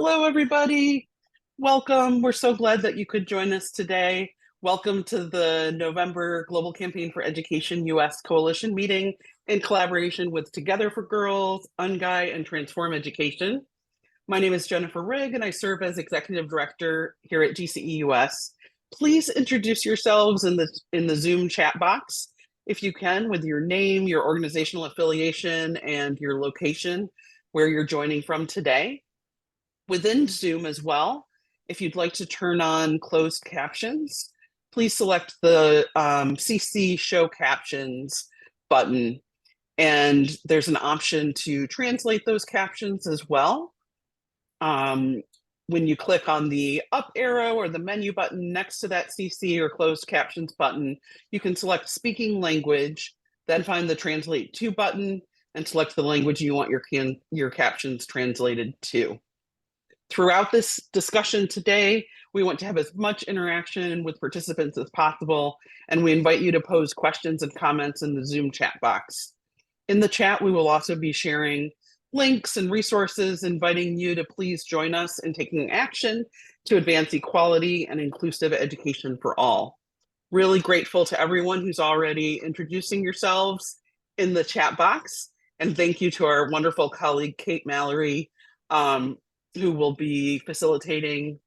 Hello, everybody. Welcome. We're so glad that you could join us today. Welcome to the November Global Campaign for Education US Coalition meeting in collaboration with Together for Girls, UNGEI, and Transform Education. My name is Jennifer Rigg, and I serve as Executive Director here at GCE-US. Please introduce yourselves in the Zoom chat box, if you can, with your name, your organizational affiliation, and your location where you're joining from today. Within Zoom as well, if you'd like to turn on closed captions, please select the CC Show Captions button. And there's an option to translate those captions as well. When you click on the up arrow or the menu button next to that CC or closed captions button, you can select speaking language, then find the translate to button and select the language you want your captions translated to. Throughout this discussion today, we want to have as much interaction with participants as possible, and we invite you to pose questions and comments in the Zoom chat box. In the chat, we will also be sharing links and resources, inviting you to please join us in taking action to advance equality and inclusive education for all. Really grateful to everyone who's already introducing yourselves in the chat box, and thank you to our wonderful colleague, Kate Mallory, who will be facilitating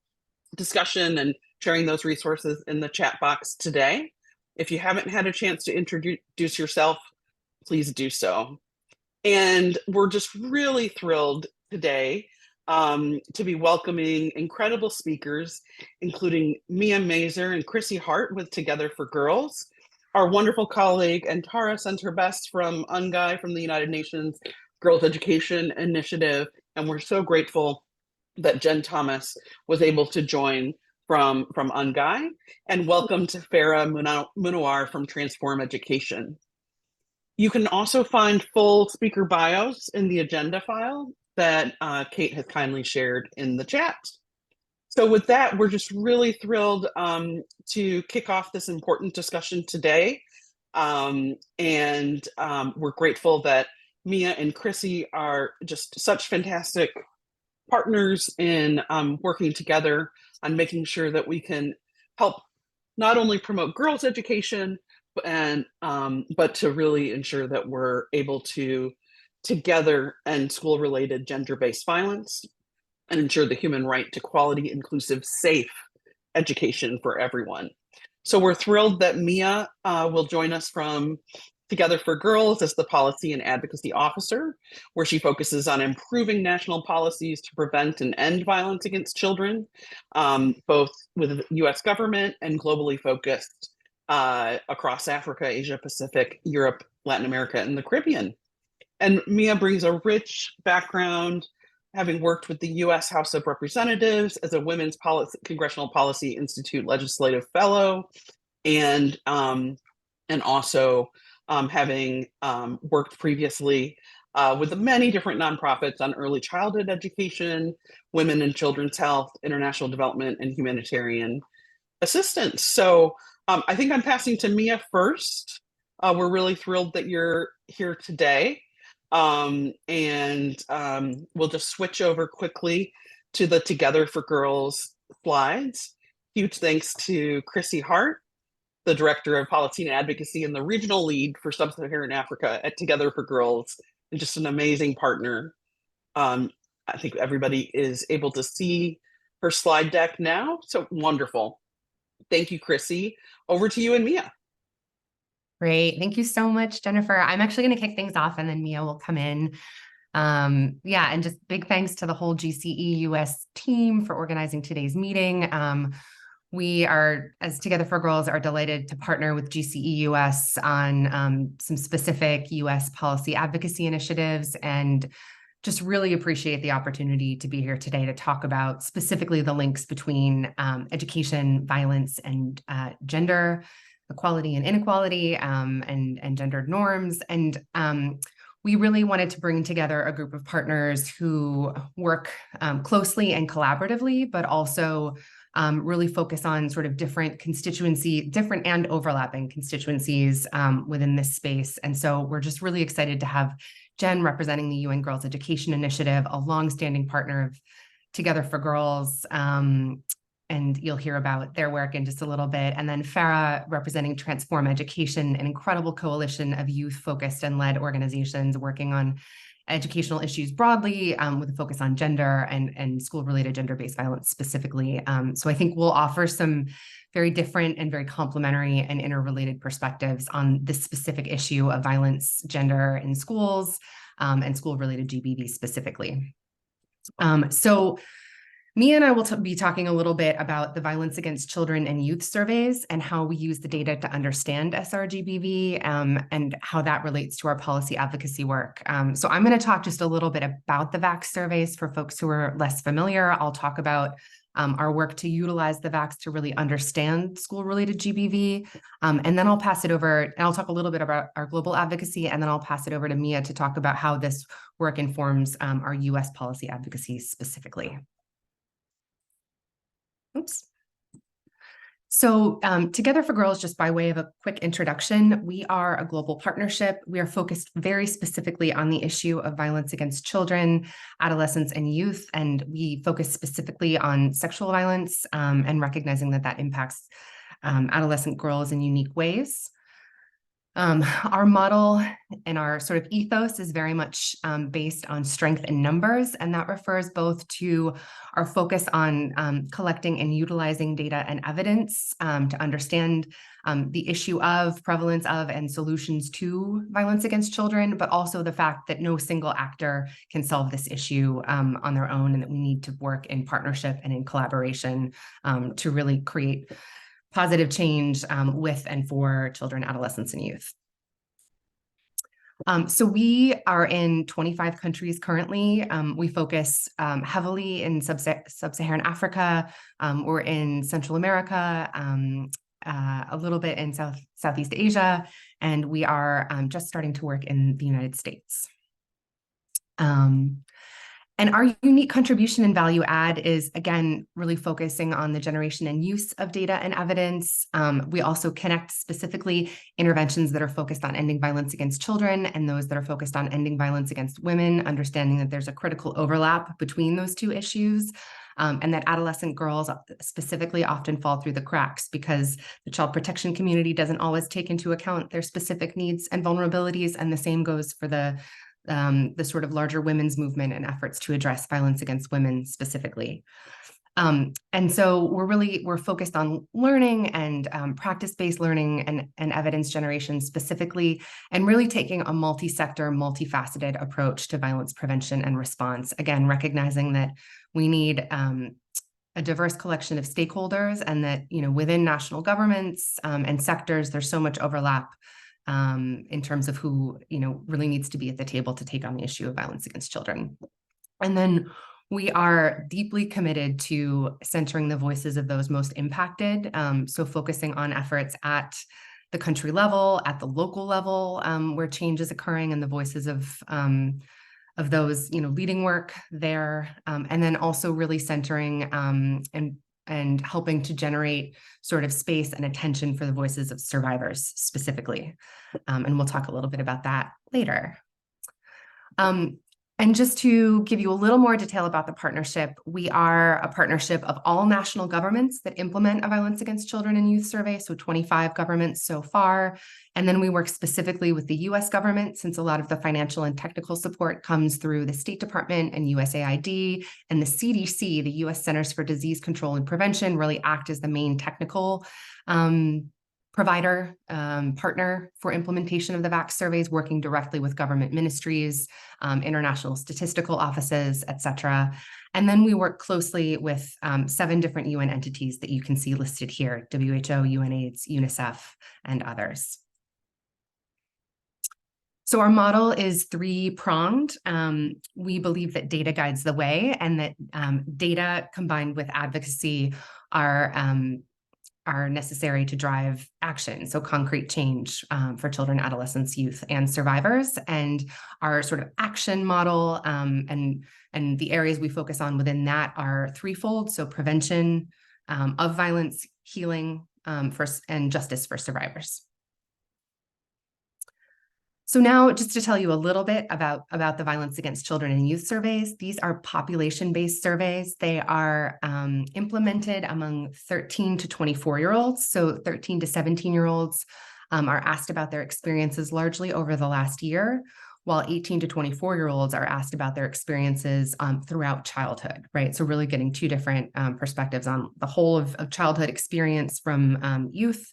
discussion and sharing those resources in the chat box today. If you haven't had a chance to introduce yourself, please do so. And we're just really thrilled today to be welcoming incredible speakers, including Mia Mazer and Chrissy Hart with Together for Girls. Our wonderful colleague Antara sent her best from UNGEI, from the United Nations Girls Education Initiative, and we're so grateful that Jen Thomas was able to join from UNGEI. And welcome to Farrah Munawar from Transform Education. You can also find full speaker bios in the agenda file that Kate has kindly shared in the chat. So with that, we're just really thrilled to kick off this important discussion today. We're grateful that Mia and Chrissy are just such fantastic partners in working together on making sure that we can help not only promote girls' education, but to really ensure that we're able to together end school-related gender-based violence and ensure the human right to quality, inclusive, safe education for everyone. So we're thrilled that Mia will join us from Together for Girls as the Policy and Advocacy Officer, where she focuses on improving national policies to prevent and end violence against children, both with the US government and globally focused across Africa, Asia Pacific, Europe, Latin America, and the Caribbean. And Mia brings a rich background, having worked with the US House of Representatives as a Women's Congressional Policy Institute Legislative Fellow, and also having worked previously with many different nonprofits on early childhood education, women and children's health, international development, and humanitarian assistance. So I think I'm passing to Mia first. We're really thrilled that you're here today. We'll just switch over quickly to the Together for Girls slides. Huge thanks to Chrissy Hart, the Director of Policy and Advocacy and the Regional Lead for Sub-Saharan Africa at Together for Girls, and just an amazing partner. I think everybody is able to see her slide deck now, so wonderful. Thank you, Chrissy. Over to you and Mia. Great. Thank you so much, Jennifer. I'm actually going to kick things off and then Mia will come in. And just big thanks to the whole GCE-US team for organizing today's meeting. We are, as Together for Girls, are delighted to partner with GCE-US on some specific US policy advocacy initiatives, and just really appreciate the opportunity to be here today to talk about specifically the links between education, violence, and gender equality and inequality, and gendered norms. And we really wanted to bring together a group of partners who work closely and collaboratively, but also really focus on sort of different and overlapping constituencies within this space. And so we're just really excited to have Jen representing the UN Girls Education Initiative, a longstanding partner of Together for Girls, and you'll hear about their work in just a little bit. And then Farrah, representing Transform Education, an incredible coalition of youth-focused and led organizations working on educational issues broadly, with a focus on gender and school-related gender-based violence specifically. So I think we'll offer some very different and very complementary and interrelated perspectives on this specific issue of violence, gender in schools, and school-related GBV specifically. So Mia and I will be talking a little bit about the violence against children and youth surveys and how we use the data to understand SRGBV, and how that relates to our policy advocacy work. So I'm going to talk just a little bit about the VAX surveys for folks who are less familiar. I'll talk about our work to utilize the VAX to really understand school-related GBV. And then I'll pass it over, and I'll talk a little bit about our global advocacy, and then I'll pass it over to Mia to talk about how this work informs our US policy advocacy specifically. Oops. So Together for Girls, just by way of a quick introduction, we are a global partnership. We are focused very specifically on the issue of violence against children, adolescents, and youth, and we focus specifically on sexual violence, and recognizing that that impacts adolescent girls in unique ways. Our model and our sort of ethos is very much based on strength in numbers, and that refers both to our focus on collecting and utilizing data and evidence to understand the issue of, prevalence of, and solutions to violence against children, but also the fact that no single actor can solve this issue on their own, and that we need to work in partnership and in collaboration to really create positive change with and for children, adolescents, and youth. So we are in 25 countries currently. We focus heavily in Sub-Saharan Africa. We're in Central America, a little bit in Southeast Asia, and we are just starting to work in the United States. And our unique contribution and value add is, again, really focusing on the generation and use of data and evidence. We also connect specifically interventions that are focused on ending violence against children and those that are focused on ending violence against women, understanding that there's a critical overlap between those two issues, and that adolescent girls specifically often fall through the cracks because the child protection community doesn't always take into account their specific needs and vulnerabilities, and the same goes for the sort of larger women's movement and efforts to address violence against women specifically. And so we're focused on learning and practice-based learning and evidence generation specifically, and really taking a multi-sector, multifaceted approach to violence prevention and response. Again, recognizing that we need a diverse collection of stakeholders, and that, within national governments and sectors, there's so much overlap in terms of who, really needs to be at the table to take on the issue of violence against children. And then we are deeply committed to centering the voices of those most impacted. So focusing on efforts at the country level, at the local level, where change is occurring, and the voices of those, leading work there. And then also really centering and helping to generate sort of space and attention for the voices of survivors specifically. And we'll talk a little bit about that later. And just to give you a little more detail about the partnership, we are a partnership of all national governments that implement a violence against children and youth survey, so 25 governments so far. And then we work specifically with the US government, since a lot of the financial and technical support comes through the State Department and USAID, and the CDC, the US Centers for Disease Control and Prevention, really act as the main technical provider, partner for implementation of the VAX surveys, working directly with government ministries, international statistical offices, et cetera. And then we work closely with 7 different UN entities that you can see listed here: WHO, UNAIDS, UNICEF, and others. So our model is 3-pronged. We believe that data guides the way, and that data combined with advocacy are necessary to drive action, so concrete change for children, adolescents, youth, and survivors. And our sort of action model and the areas we focus on within that are threefold: so prevention of violence, healing, and justice for survivors. So now, just to tell you a little bit about the violence against children and youth surveys, these are population-based surveys. They are implemented among 13 to 24-year-olds. So 13 to 17-year-olds are asked about their experiences largely over the last year, while 18 to 24-year-olds are asked about their experiences throughout childhood, right? So really getting two different perspectives on the whole of childhood experience from youth,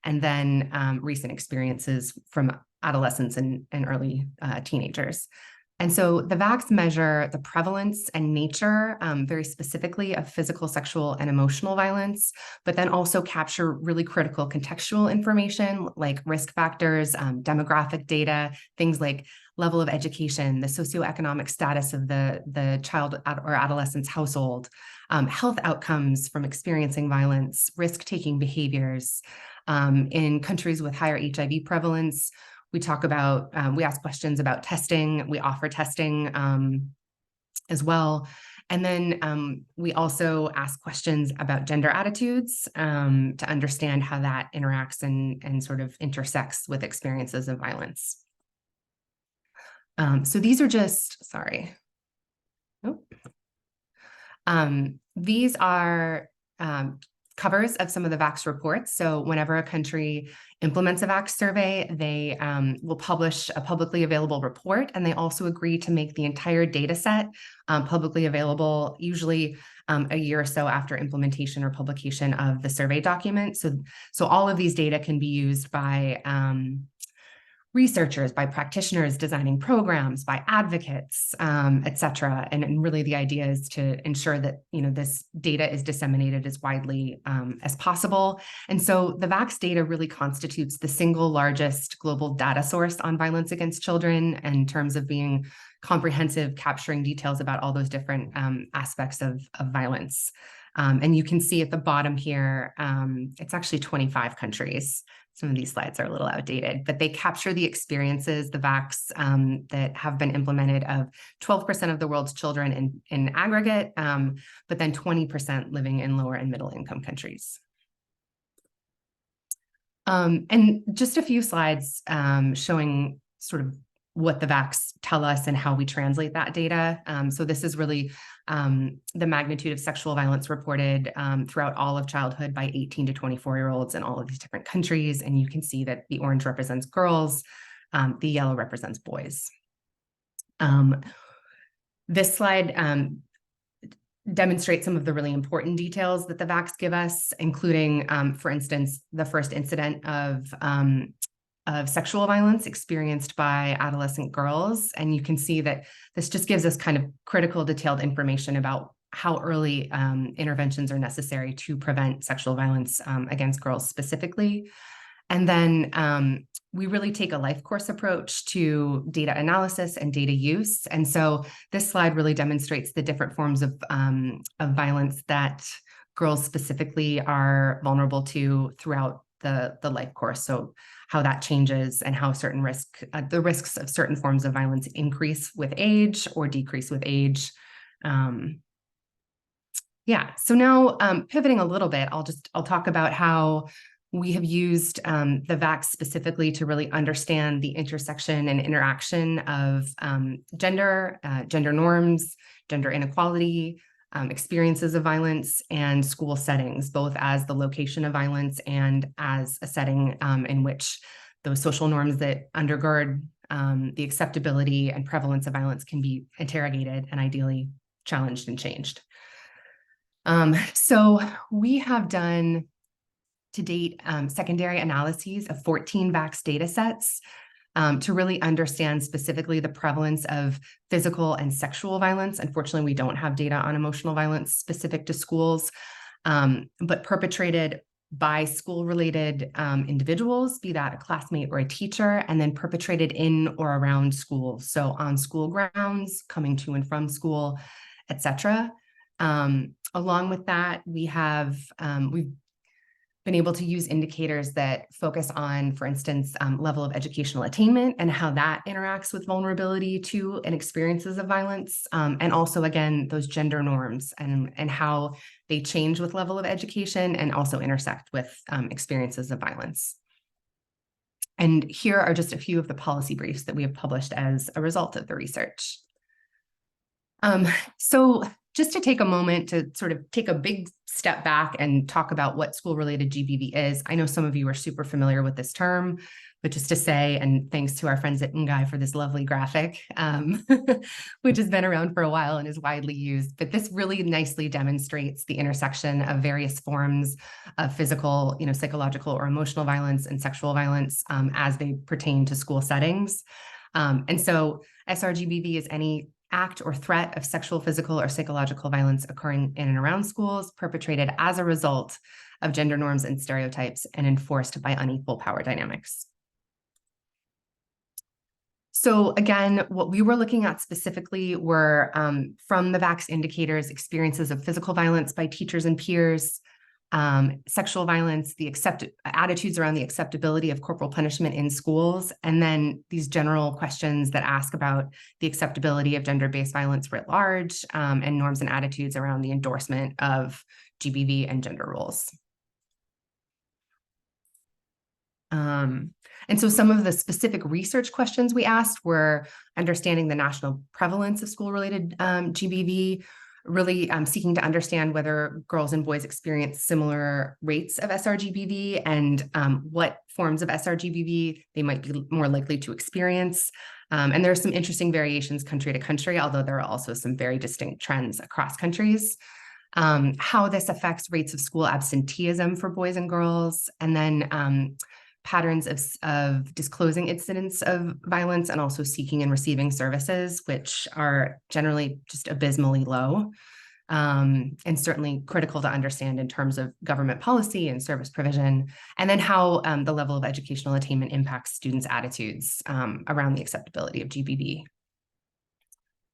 and then recent experiences from adolescents and early teenagers. And so the VACs measure the prevalence and nature, very specifically, of physical, sexual, and emotional violence, but then also capture really critical contextual information like risk factors, demographic data, things like level of education, the socioeconomic status of the child or adolescent's household, health outcomes from experiencing violence, risk-taking behaviors. In countries with higher HIV prevalence, we ask questions about testing, we offer testing as well. And then we also ask questions about gender attitudes to understand how that interacts and sort of intersects with experiences of violence. So these are just, sorry. Nope. These are covers of some of the VACS reports. So whenever a country implements a VACS survey, they will publish a publicly available report, and they also agree to make the entire data set publicly available, usually a year or so after implementation or publication of the survey document. So all of these data can be used by researchers, by practitioners designing programs, by advocates, et cetera. And really the idea is to ensure that, this data is disseminated as widely as possible. And so the VACS data really constitutes the single largest global data source on violence against children in terms of being comprehensive, capturing details about all those different aspects of violence. And you can see at the bottom here, it's actually 25 countries. Some of these slides are a little outdated, but they capture the experiences, the VACs that have been implemented of 12% of the world's children in aggregate, but then 20% living in lower and middle income countries. And just a few slides showing sort of what the VACs tell us and how we translate that data. So this is really the magnitude of sexual violence reported throughout all of childhood by 18 to 24-year-olds in all of these different countries. And you can see that the orange represents girls, the yellow represents boys. This slide demonstrates some of the really important details that the VACs give us, including, for instance, the first incident of sexual violence experienced by adolescent girls. And you can see that this just gives us kind of critical, detailed information about how early interventions are necessary to prevent sexual violence against girls specifically. And then we really take a life course approach to data analysis and data use. And so this slide really demonstrates the different forms of violence that girls specifically are vulnerable to throughout the life course. So how that changes and how the risks of certain forms of violence increase with age or decrease with age. So now pivoting a little bit, I'll talk about how we have used the VACs specifically to really understand the intersection and interaction of gender norms, gender inequality, experiences of violence, and school settings, both as the location of violence and as a setting in which those social norms that undergird the acceptability and prevalence of violence can be interrogated and ideally challenged and changed. So we have done to date secondary analyses of 14 VACS data sets to really understand specifically the prevalence of physical and sexual violence. Unfortunately, we don't have data on emotional violence specific to schools, but perpetrated by school-related individuals, be that a classmate or a teacher, and then perpetrated in or around schools. So on school grounds, coming to and from school, et cetera. Along with that, we've been able to use indicators that focus on, for instance, level of educational attainment and how that interacts with vulnerability to and experiences of violence. And also, again, those gender norms and how they change with level of education and also intersect with experiences of violence. And here are just a few of the policy briefs that we have published as a result of the research. So just to take a moment to sort of take a big step back and talk about what school-related GBV is. I know some of you are super familiar with this term, but just to say, and thanks to our friends at UNGEI for this lovely graphic, which has been around for a while and is widely used, but this really nicely demonstrates the intersection of various forms of physical, psychological or emotional violence and sexual violence as they pertain to school settings. And so SRGBV is any act or threat of sexual, physical, or psychological violence occurring in and around schools perpetrated as a result of gender norms and stereotypes and enforced by unequal power dynamics. So again, what we were looking at specifically were from the VAX indicators, experiences of physical violence by teachers and peers, sexual violence, the attitudes around the acceptability of corporal punishment in schools, and then these general questions that ask about the acceptability of gender-based violence writ large, and norms and attitudes around the endorsement of GBV and gender roles. And so some of the specific research questions we asked were understanding the national prevalence of school-related GBV, really seeking to understand whether girls and boys experience similar rates of SRGBV and what forms of SRGBV they might be more likely to experience. And there are some interesting variations country to country, although there are also some very distinct trends across countries. How this affects rates of school absenteeism for boys and girls, and then patterns of disclosing incidents of violence and also seeking and receiving services, which are generally just abysmally low, and certainly critical to understand in terms of government policy and service provision, and then how the level of educational attainment impacts students' attitudes around the acceptability of GBV.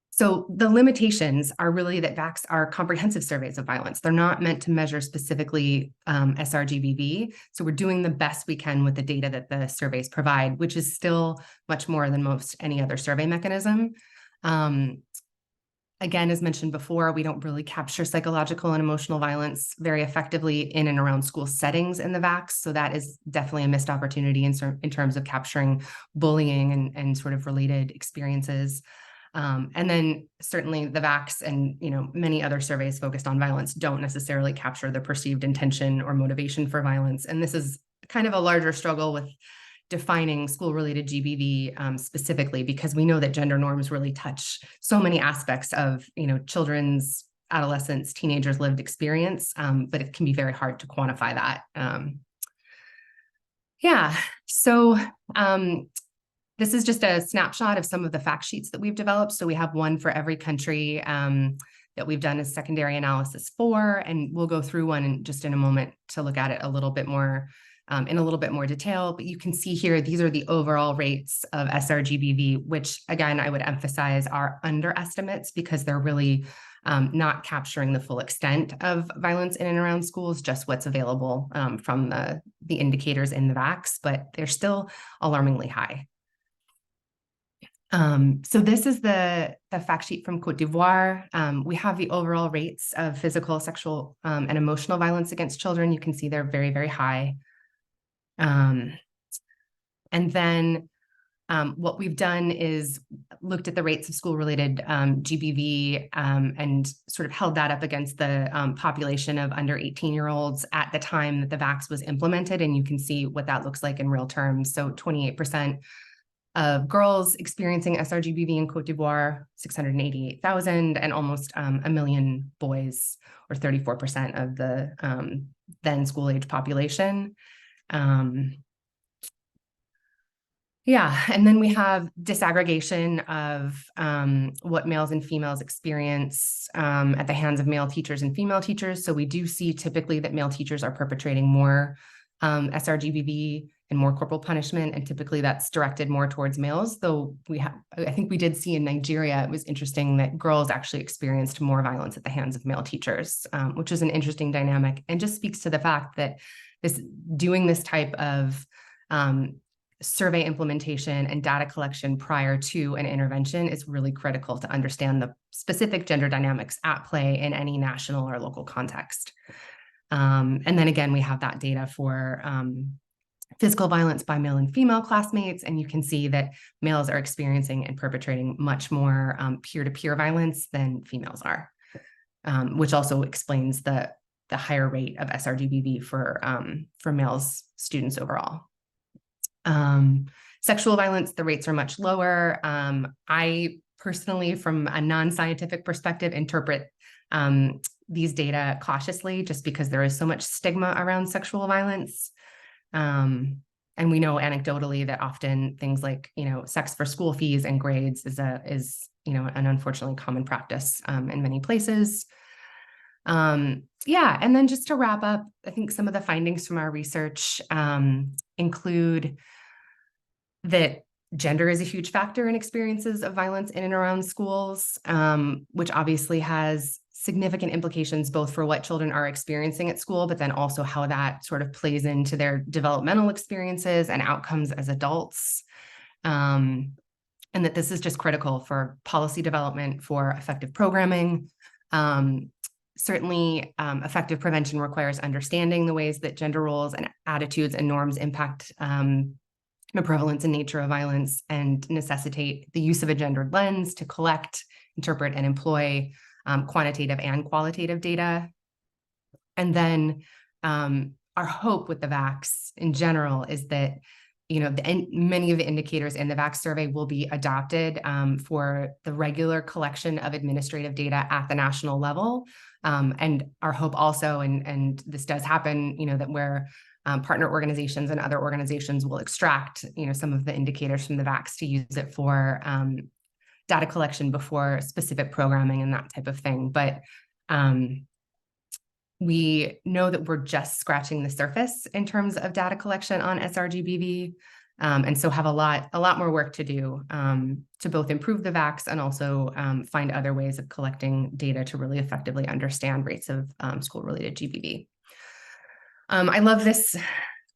So the limitations are really that VAX are comprehensive surveys of violence. They're not meant to measure specifically SRGBV. So we're doing the best we can with the data that the surveys provide, which is still much more than most any other survey mechanism. Again, as mentioned before, we don't really capture psychological and emotional violence very effectively in and around school settings in the VAX. So that is definitely a missed opportunity in terms of capturing bullying and sort of related experiences. And then certainly the VAX and many other surveys focused on violence don't necessarily capture the perceived intention or motivation for violence. And this is kind of a larger struggle with defining school-related GBV specifically, because we know that gender norms really touch so many aspects of children's, adolescents, teenagers' lived experience, but it can be very hard to quantify that. So this is just a snapshot of some of the fact sheets that we've developed. So we have one for every country that we've done a secondary analysis for, and we'll go through one in a moment to look at it a little bit more in a little bit more detail. But you can see here, these are the overall rates of SRGBV, which again, I would emphasize are underestimates because they're really not capturing the full extent of violence in and around schools, just what's available from the indicators in the VAX, but they're still alarmingly high. So this is the fact sheet from Côte d'Ivoire. We have the overall rates of physical, sexual, and emotional violence against children. You can see they're very, very high. And then what we've done is looked at the rates of school-related GBV and sort of held that up against the population of under 18-year-olds at the time that the VAX was implemented. And you can see what that looks like in real terms. So 28% of girls experiencing SRGBV in Côte d'Ivoire, 688,000, and almost 1 million boys, or 34% of the then school-age population. And then we have disaggregation of what males and females experience at the hands of male teachers and female teachers. So we do see typically that male teachers are perpetrating more SRGBV and more corporal punishment, and typically that's directed more towards males, though I think we did see in Nigeria, it was interesting that girls actually experienced more violence at the hands of male teachers, which is an interesting dynamic and just speaks to the fact that doing this type of survey implementation and data collection prior to an intervention is really critical to understand the specific gender dynamics at play in any national or local context. And then again, we have that data for physical violence by male and female classmates, and you can see that males are experiencing and perpetrating much more peer-to-peer violence than females are, which also explains the higher rate of SRGBV for males students overall. Sexual violence, the rates are much lower. I personally, from a non-scientific perspective, interpret these data cautiously just because there is so much stigma around sexual violence. And we know anecdotally that often things like, sex for school fees and grades is an unfortunately common practice in many places. Yeah, and then just to wrap up, I think some of the findings from our research include that gender is a huge factor in experiences of violence in and around schools, which obviously has significant implications both for what children are experiencing at school, but then also how that sort of plays into their developmental experiences and outcomes as adults. And that this is just critical for policy development, for effective programming. Certainly, effective prevention requires understanding the ways that gender roles and attitudes and norms impact the prevalence and nature of violence, and necessitate the use of a gendered lens to collect, interpret, and employ quantitative and qualitative data. And then our hope with the VAX in general is that many of the indicators in the VAX survey will be adopted for the regular collection of administrative data at the national level. And our hope also, and this does happen, that where partner organizations and other organizations will extract, some of the indicators from the VAX to use it for data collection before specific programming and that type of thing. But we know that we're just scratching the surface in terms of data collection on sRGBV, and so have a lot more work to do to both improve the VAX and also find other ways of collecting data to really effectively understand rates of school-related GBV. I love this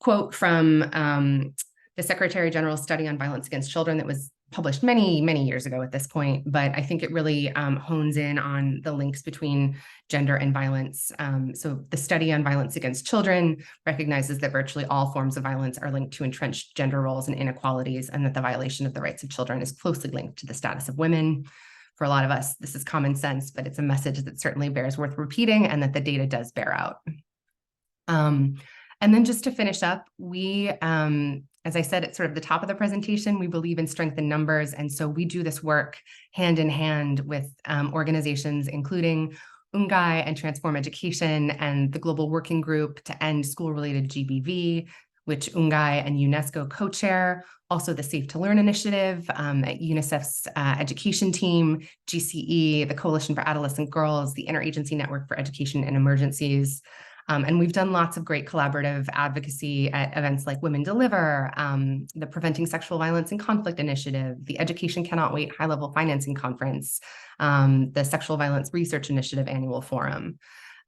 quote from the Secretary General's study on violence against children that was published many, many years ago at this point, but I think it really hones in on the links between gender and violence. So the study on violence against children recognizes that virtually all forms of violence are linked to entrenched gender roles and inequalities, and that the violation of the rights of children is closely linked to the status of women. For a lot of us, this is common sense, but it's a message that certainly bears worth repeating, and that the data does bear out. And then just to finish up, we, as I said at sort of the top of the presentation, we believe in strength in numbers. And so we do this work hand in hand with organizations, including UNGEI and Transform Education and the Global Working Group to End School-Related GBV, which UNGEI and UNESCO co-chair. Also the Safe to Learn initiative at UNICEF's education team, GCE, the Coalition for Adolescent Girls, the Interagency Network for Education in Emergencies. And we've done lots of great collaborative advocacy at events like Women Deliver, the Preventing Sexual Violence and Conflict Initiative, the Education Cannot Wait High-Level Financing Conference, the Sexual Violence Research Initiative Annual Forum.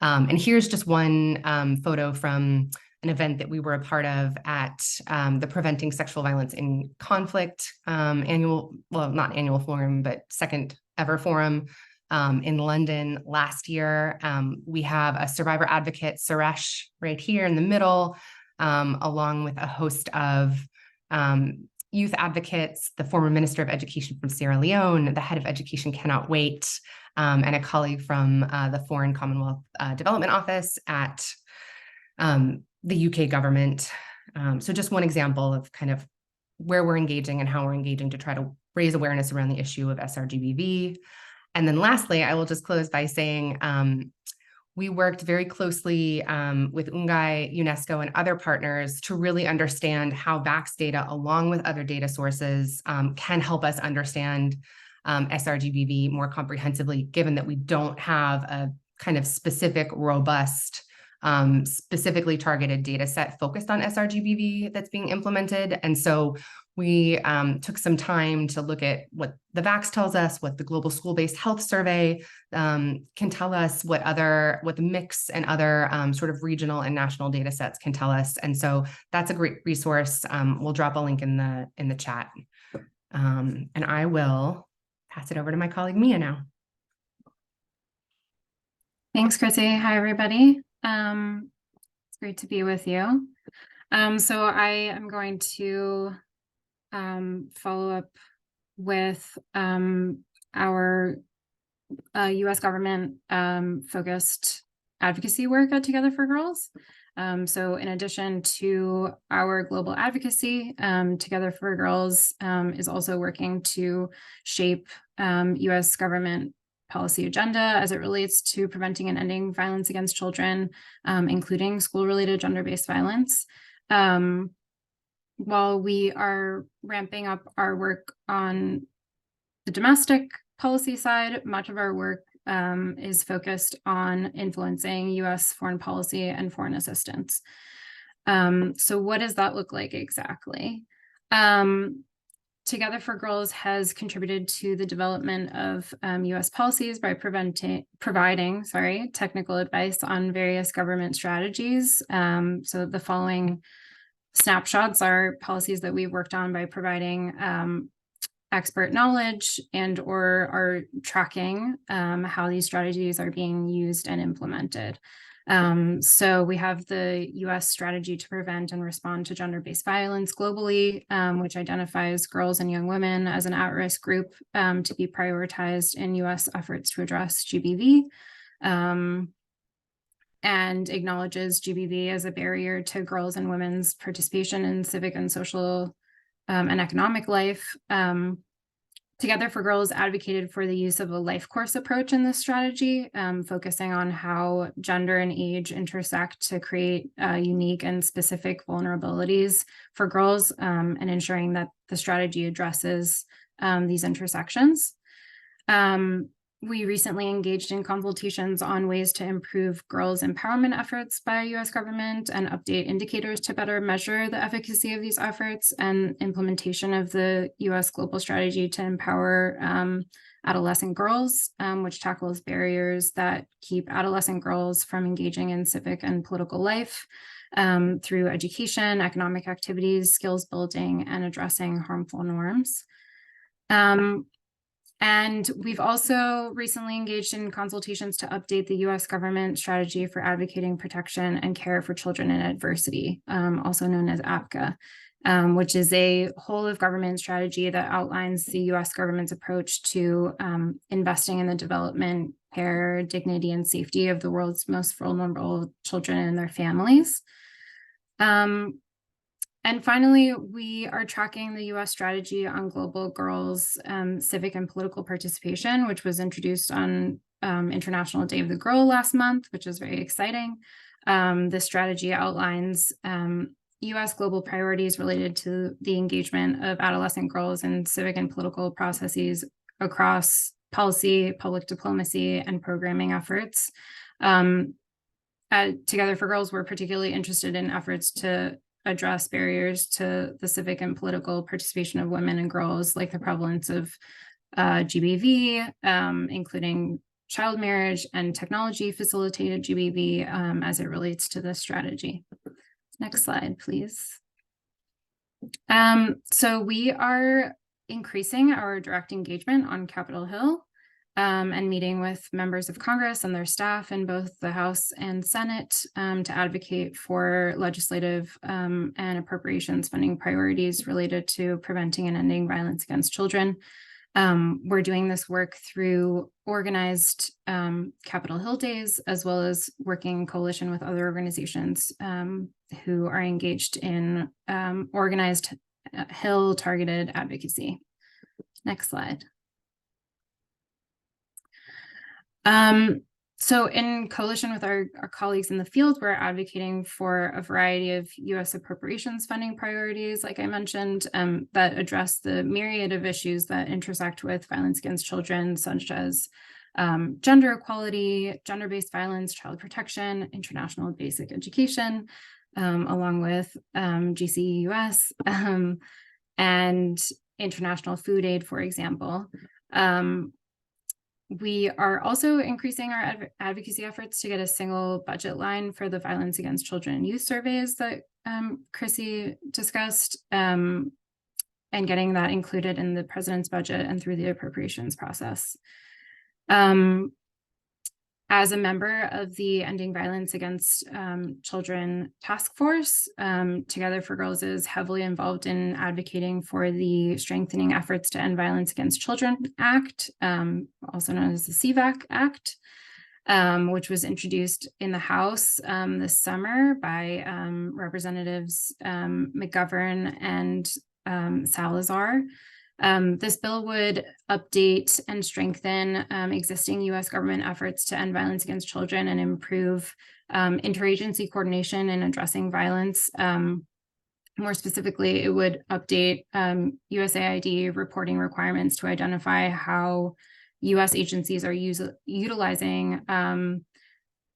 And here's just one photo from an event that we were a part of at the Preventing Sexual Violence in Conflict not annual forum, but second ever forum. In London last year. We have a survivor advocate, Suresh, right here in the middle, along with a host of youth advocates, the former Minister of Education from Sierra Leone, the head of Education Cannot Wait, and a colleague from the Foreign Commonwealth Development Office at the UK government. So just one example of kind of where we're engaging and how we're engaging to try to raise awareness around the issue of sRGBV. And then lastly, I will just close by saying we worked very closely with UNGEI, UNESCO, and other partners to really understand how VAX data, along with other data sources, can help us understand sRGBV more comprehensively, given that we don't have a kind of specific, robust, specifically targeted data set focused on sRGBV that's being implemented. And so we took some time to look at what the VAX tells us, what the Global School-Based Health Survey can tell us, what the mix and other sort of regional and national data sets can tell us. And so that's a great resource. We'll drop a link in the chat. And I will pass it over to my colleague, Mia, now. Thanks, Chrissy. Hi, everybody. It's great to be with you. So I am going to follow up with our US government focused advocacy work at Together for Girls. So in addition to our global advocacy, Together for Girls is also working to shape US government policy agenda as it relates to preventing and ending violence against children, including school-related gender-based violence. While we are ramping up our work on the domestic policy side, much of our work is focused on influencing US foreign policy and foreign assistance. So what does that look like exactly? Together for Girls has contributed to the development of US policies by providing technical advice on various government strategies. So the following snapshots are policies that we've worked on by providing expert knowledge and or are tracking how these strategies are being used and implemented. So we have the US strategy to prevent and respond to gender-based violence globally, which identifies girls and young women as an at-risk group to be prioritized in US efforts to address GBV, and acknowledges GBV as a barrier to girls and women's participation in civic and social and economic life. Together for Girls advocated for the use of a life course approach in this strategy, focusing on how gender and age intersect to create unique and specific vulnerabilities for girls, and ensuring that the strategy addresses these intersections. We recently engaged in consultations on ways to improve girls' empowerment efforts by US government and update indicators to better measure the efficacy of these efforts and implementation of the US global strategy to empower adolescent girls, which tackles barriers that keep adolescent girls from engaging in civic and political life through education, economic activities, skills building, and addressing harmful norms. And we've also recently engaged in consultations to update the US government strategy for advocating protection and care for children in adversity, also known as APCA, which is a whole of government strategy that outlines the US government's approach to investing in the development, care, dignity, and safety of the world's most vulnerable children and their families. And finally, we are tracking the US strategy on global girls' civic and political participation, which was introduced on International Day of the Girl last month, which is very exciting. This strategy outlines US global priorities related to the engagement of adolescent girls in civic and political processes across policy, public diplomacy, and programming efforts. Together for Girls, we're particularly interested in efforts to address barriers to the civic and political participation of women and girls, like the prevalence of GBV, including child marriage and technology facilitated GBV as it relates to this strategy. Next slide, please. So we are increasing our direct engagement on Capitol Hill and meeting with members of Congress and their staff in both the House and Senate to advocate for legislative and appropriations funding priorities related to preventing and ending violence against children. We're doing this work through organized Capitol Hill Days, as well as working in coalition with other organizations who are engaged in organized Hill targeted advocacy. Next slide. So in coalition with our colleagues in the field, we're advocating for a variety of US appropriations funding priorities, like I mentioned, that address the myriad of issues that intersect with violence against children, such as gender equality, gender-based violence, child protection, international basic education, along with GCE-US and international food aid, for example. We are also increasing our advocacy efforts to get a single budget line for the violence against children and youth surveys that Chrissy discussed, and getting that included in the president's budget and through the appropriations process. As a member of the Ending Violence Against Children Task Force, Together for Girls is heavily involved in advocating for the Strengthening Efforts to End Violence Against Children Act, also known as the CVAC Act, which was introduced in the House this summer by Representatives McGovern and Salazar. This bill would update and strengthen existing U.S. government efforts to end violence against children and improve interagency coordination in addressing violence. More specifically, it would update USAID reporting requirements to identify how U.S. agencies are utilizing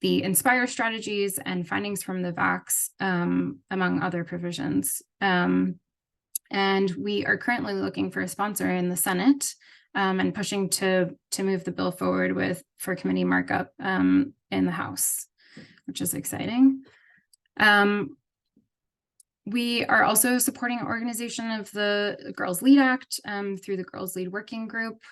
the INSPIRE strategies and findings from the VACs, among other provisions. And we are currently looking for a sponsor in the Senate and pushing to move the bill forward for committee markup in the House, which is exciting. We are also supporting organization of the Girls Lead Act through the Girls Lead Working Group.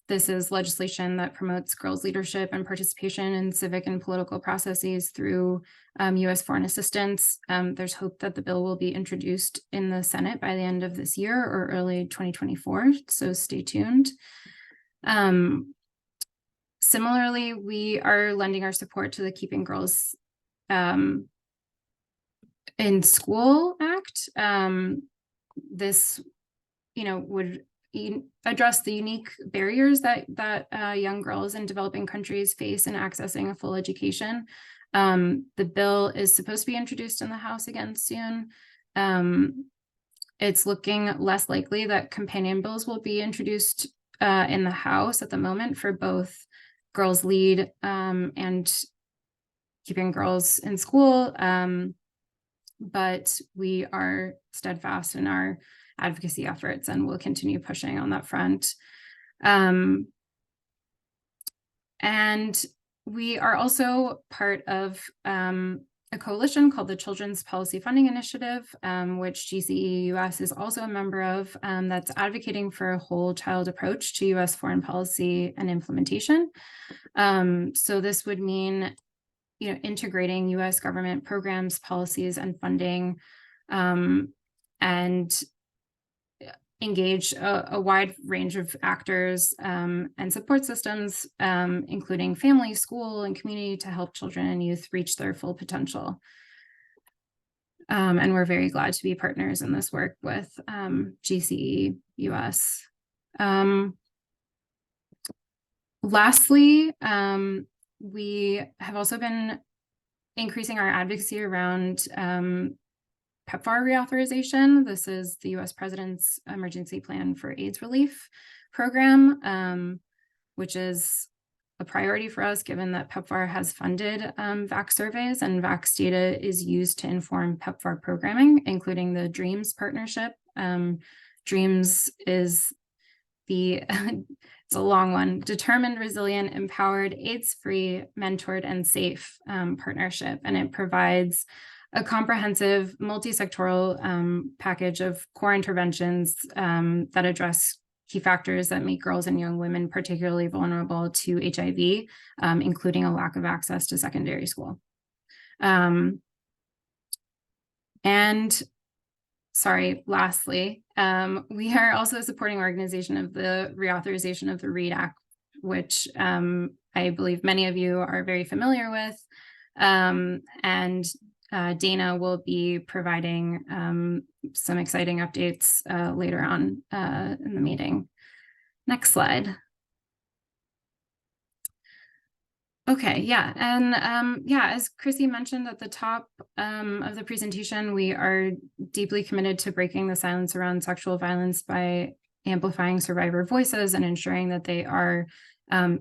This is legislation that promotes girls' leadership and participation in civic and political processes through U.S. foreign assistance. There's hope that the bill will be introduced in the Senate by the end of this year or early 2024, so stay tuned. Similarly, we are lending our support to the Keeping Girls in School Act. This, would address the unique barriers that young girls in developing countries face in accessing a full education. The bill is supposed to be introduced in the House again soon. It's looking less likely that companion bills will be introduced in the House at the moment for both Girls Lead and Keeping Girls in School. But we are steadfast in our advocacy efforts and will continue pushing on that front. And we are also part of a coalition called the Children's Policy Funding Initiative, which GCE-US is also a member of, that's advocating for a whole child approach to US foreign policy and implementation. So this would mean, integrating US government programs, policies, and funding, and engage a wide range of actors and support systems, including family, school, and community, to help children and youth reach their full potential. And we're very glad to be partners in this work with GCE-US. Lastly, we have also been increasing our advocacy around PEPFAR reauthorization. This is the U.S. President's Emergency Plan for AIDS Relief Program, which is a priority for us, given that PEPFAR has funded VAC surveys, and VAC's data is used to inform PEPFAR programming, including the DREAMS partnership. DREAMS is it's a long one, Determined, Resilient, Empowered, AIDS-Free, Mentored, and Safe partnership, and it provides a comprehensive multi-sectoral package of core interventions that address key factors that make girls and young women particularly vulnerable to HIV, including a lack of access to secondary school. Lastly, we are also supporting organization of the reauthorization of the READ Act, which I believe many of you are very familiar with. And Dana will be providing some exciting updates later on in the meeting. Next slide. Okay, yeah, and as Chrissy mentioned at the top of the presentation, we are deeply committed to breaking the silence around sexual violence by amplifying survivor voices and ensuring that they are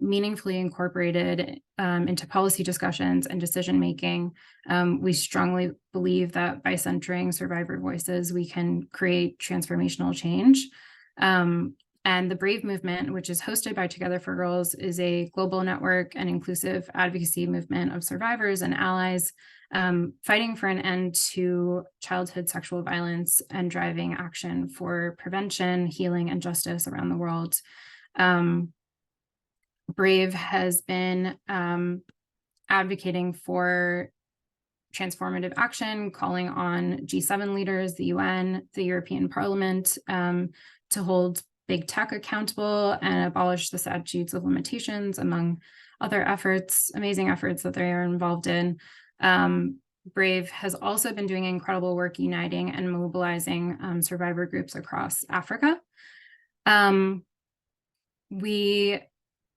meaningfully incorporated into policy discussions and decision-making. We strongly believe that by centering survivor voices, we can create transformational change. And the BRAVE movement, which is hosted by Together for Girls, is a global network and inclusive advocacy movement of survivors and allies fighting for an end to childhood sexual violence and driving action for prevention, healing, and justice around the world. Brave has been advocating for transformative action, calling on G7 leaders, the UN, the European Parliament, to hold big tech accountable and abolish the statutes of limitations, among other efforts, amazing efforts that they are involved in. Brave has also been doing incredible work uniting and mobilizing survivor groups across Africa. We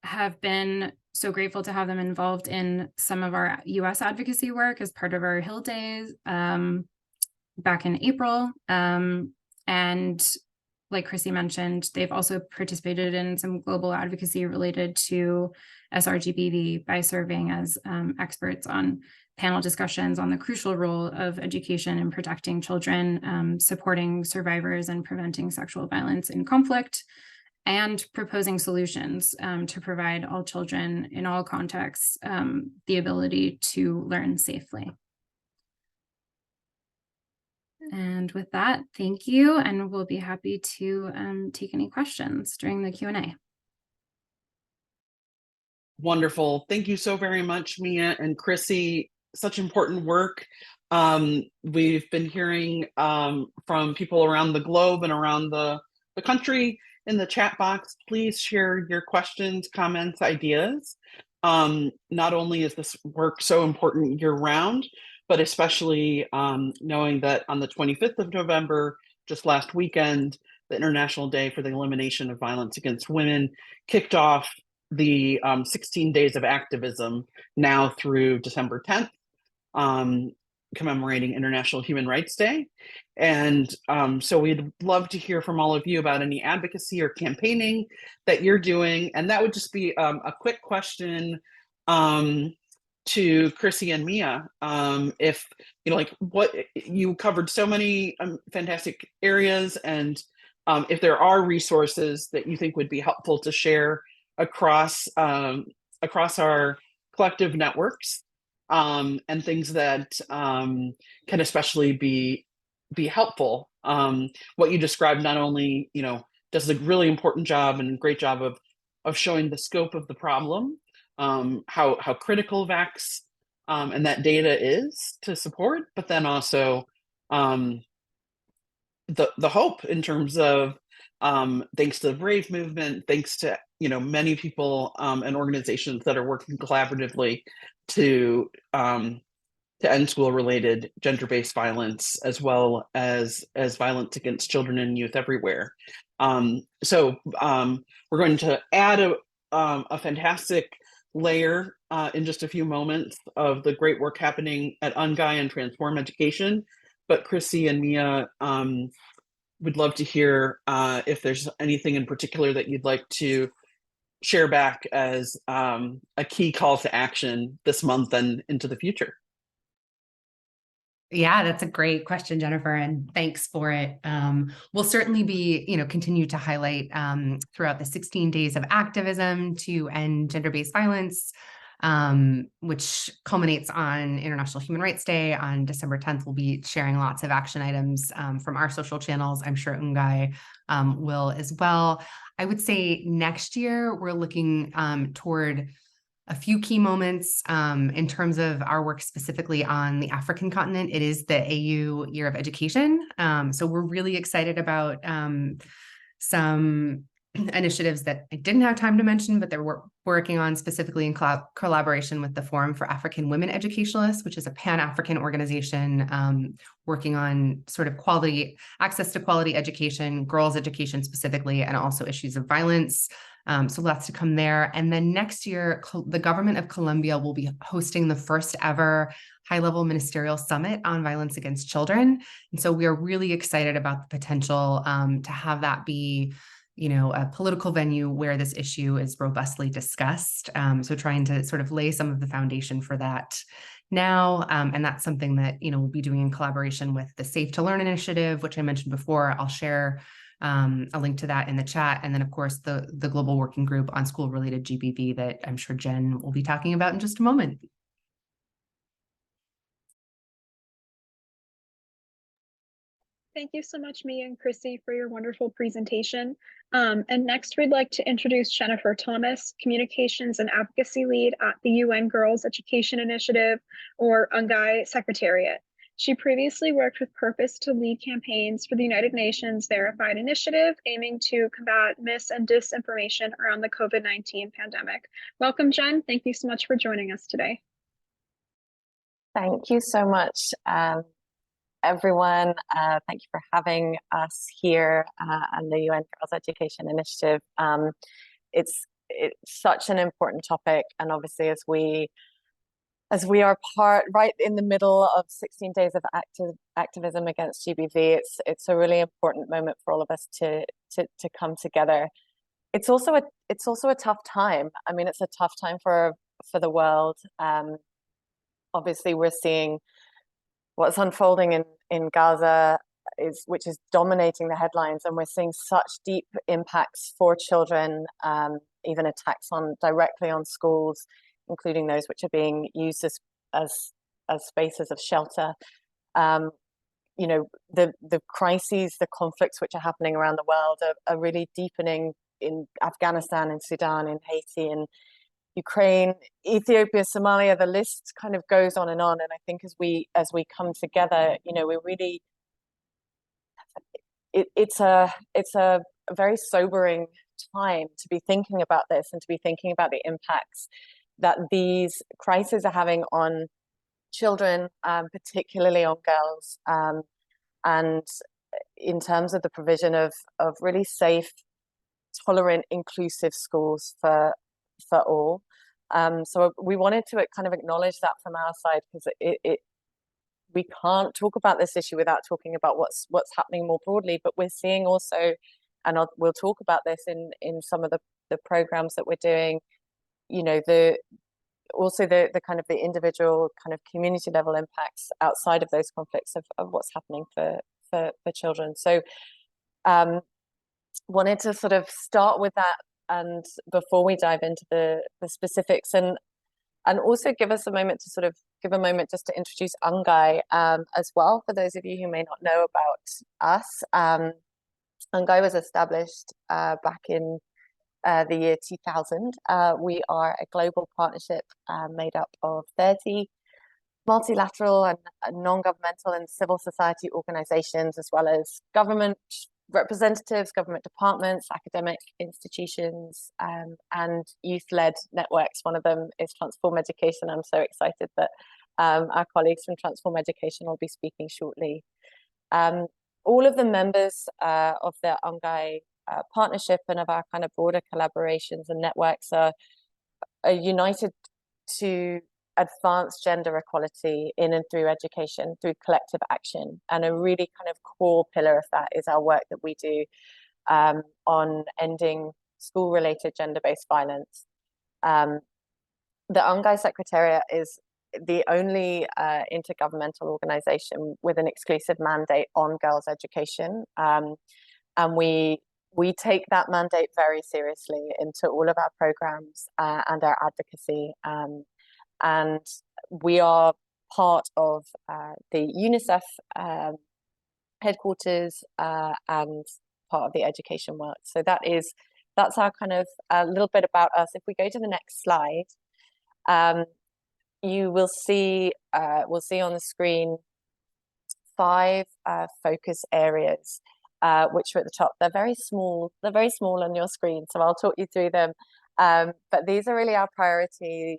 have been so grateful to have them involved in some of our US advocacy work as part of our Hill Days back in April. And like Chrissy mentioned, they've also participated in some global advocacy related to SRGBV by serving as experts on panel discussions on the crucial role of education in protecting children, supporting survivors and preventing sexual violence in conflict, and proposing solutions to provide all children in all contexts the ability to learn safely. And with that, thank you, and we'll be happy to take any questions during the Q&A. Wonderful. Thank you so very much, Mia and Chrissy. Such important work. We've been hearing from people around the globe and around the country. In the chat box, please share your questions, comments, ideas. Not only is this work so important year-round, but especially knowing that on the 25th of November, just last weekend, the International Day for the Elimination of Violence Against Women kicked off the 16 days of activism now through December 10th, commemorating International Human Rights Day. And so we'd love to hear from all of you about any advocacy or campaigning that you're doing. And that would just be a quick question to Chrissy and Mia. If, you know, like what you covered so many fantastic areas, and if there are resources that you think would be helpful to share across our collective networks, and things that can especially be helpful. What you described not only, you know, does a really important job and great job of showing the scope of the problem, how critical VAX and that data is to support, but then also the hope in terms of thanks to the Brave movement, thanks to, you know, many people and organizations that are working collaboratively to end school-related gender-based violence, as well as violence against children and youth everywhere. So we're going to add a fantastic layer in just a few moments of the great work happening at UNGEI and Transform Education. But Chrissy and Mia, would love to hear if there's anything in particular that you'd like to share back as a key call to action this month and into the future. Yeah, that's a great question, Jennifer, and thanks for it. We'll certainly be, you know, continue to highlight throughout the 16 days of activism to end gender-based violence, which culminates on International Human Rights Day on December 10th. We'll be sharing lots of action items from our social channels. I'm sure UNGEI will as well. I would say next year, we're looking toward a few key moments in terms of our work specifically on the African continent. It is the AU Year of Education. So we're really excited about some initiatives that I didn't have time to mention, but they're working on specifically in collaboration with the Forum for African Women Educationalists, which is a Pan-African organization working on sort of access to quality education, girls' education specifically, and also issues of violence. So lots to come there. And then next year, the government of Colombia will be hosting the first ever high-level ministerial summit on violence against children. And so we are really excited about the potential to have that be, you know, a political venue where this issue is robustly discussed. So trying to sort of lay some of the foundation for that now. And that's something that, you know, we'll be doing in collaboration with the Safe to Learn initiative, which I mentioned before. I'll share a link to that in the chat. And then, of course, the global working group on school-related GBV that I'm sure Jen will be talking about in just a moment. Thank you so much, Mia and Chrissy, for your wonderful presentation. And next, we'd like to introduce Jennifer Thomas, Communications and Advocacy Lead at the UN Girls Education Initiative, or UNGEI Secretariat. She previously worked with Purpose to lead campaigns for the United Nations Verified Initiative, aiming to combat mis and disinformation around the COVID-19 pandemic. Welcome, Jen. Thank you so much for joining us today. Thank you so much, everyone. Thank you for having us here on the UN Girls Education Initiative. It's such an important topic, and obviously as we are right in the middle of 16 days of activism against GBV, it's a really important moment for all of us to come together. It's also a tough time. I mean, it's a tough time for the world. Obviously, we're seeing what's unfolding in Gaza, which is dominating the headlines, and we're seeing such deep impacts for children, even attacks directly on schools, including those which are being used as spaces of shelter. You know, the crises, the conflicts which are happening around the world are really deepening in Afghanistan, in Sudan, in Haiti, and Ukraine, Ethiopia, Somalia. The list kind of goes on. And I think as we come together, you know, it's a very sobering time to be thinking about this and to be thinking about the impacts that these crises are having on children, particularly on girls, and in terms of the provision of really safe, tolerant, inclusive schools for all. So we wanted to kind of acknowledge that from our side, because we can't talk about this issue without talking about what's happening more broadly. But we're seeing also, and we'll talk about this in some of the programs that we're doing, you know, the kind of the individual kind of community level impacts outside of those conflicts of what's happening for children. So wanted to sort of start with that, and before we dive into the specifics, and also give us a moment to sort of just to introduce UNGEI as well, for those of you who may not know about us. UNGEI was established back in the year 2000. We are a global partnership made up of 30 multilateral and non-governmental and civil society organizations, as well as government representatives, government departments, academic institutions, and youth-led networks. One of them is Transform Education. I'm so excited that our colleagues from Transform Education will be speaking shortly. All of the members of the UNGEI partnership and of our kind of broader collaborations and networks are united to advance gender equality in and through education, through collective action. And a really kind of core pillar of that is our work that we do on ending school-related gender-based violence. The UNGEI Secretariat is the only intergovernmental organization with an exclusive mandate on girls' education. And we take that mandate very seriously into all of our programs and our advocacy. And we are part of the UNICEF headquarters and part of the education work. So that's our kind of a little bit about us. If we go to the next slide, you will see, we'll see on the screen 5 focus areas, which are at the top. They're very small on your screen, so I'll talk you through them. But these are really our priority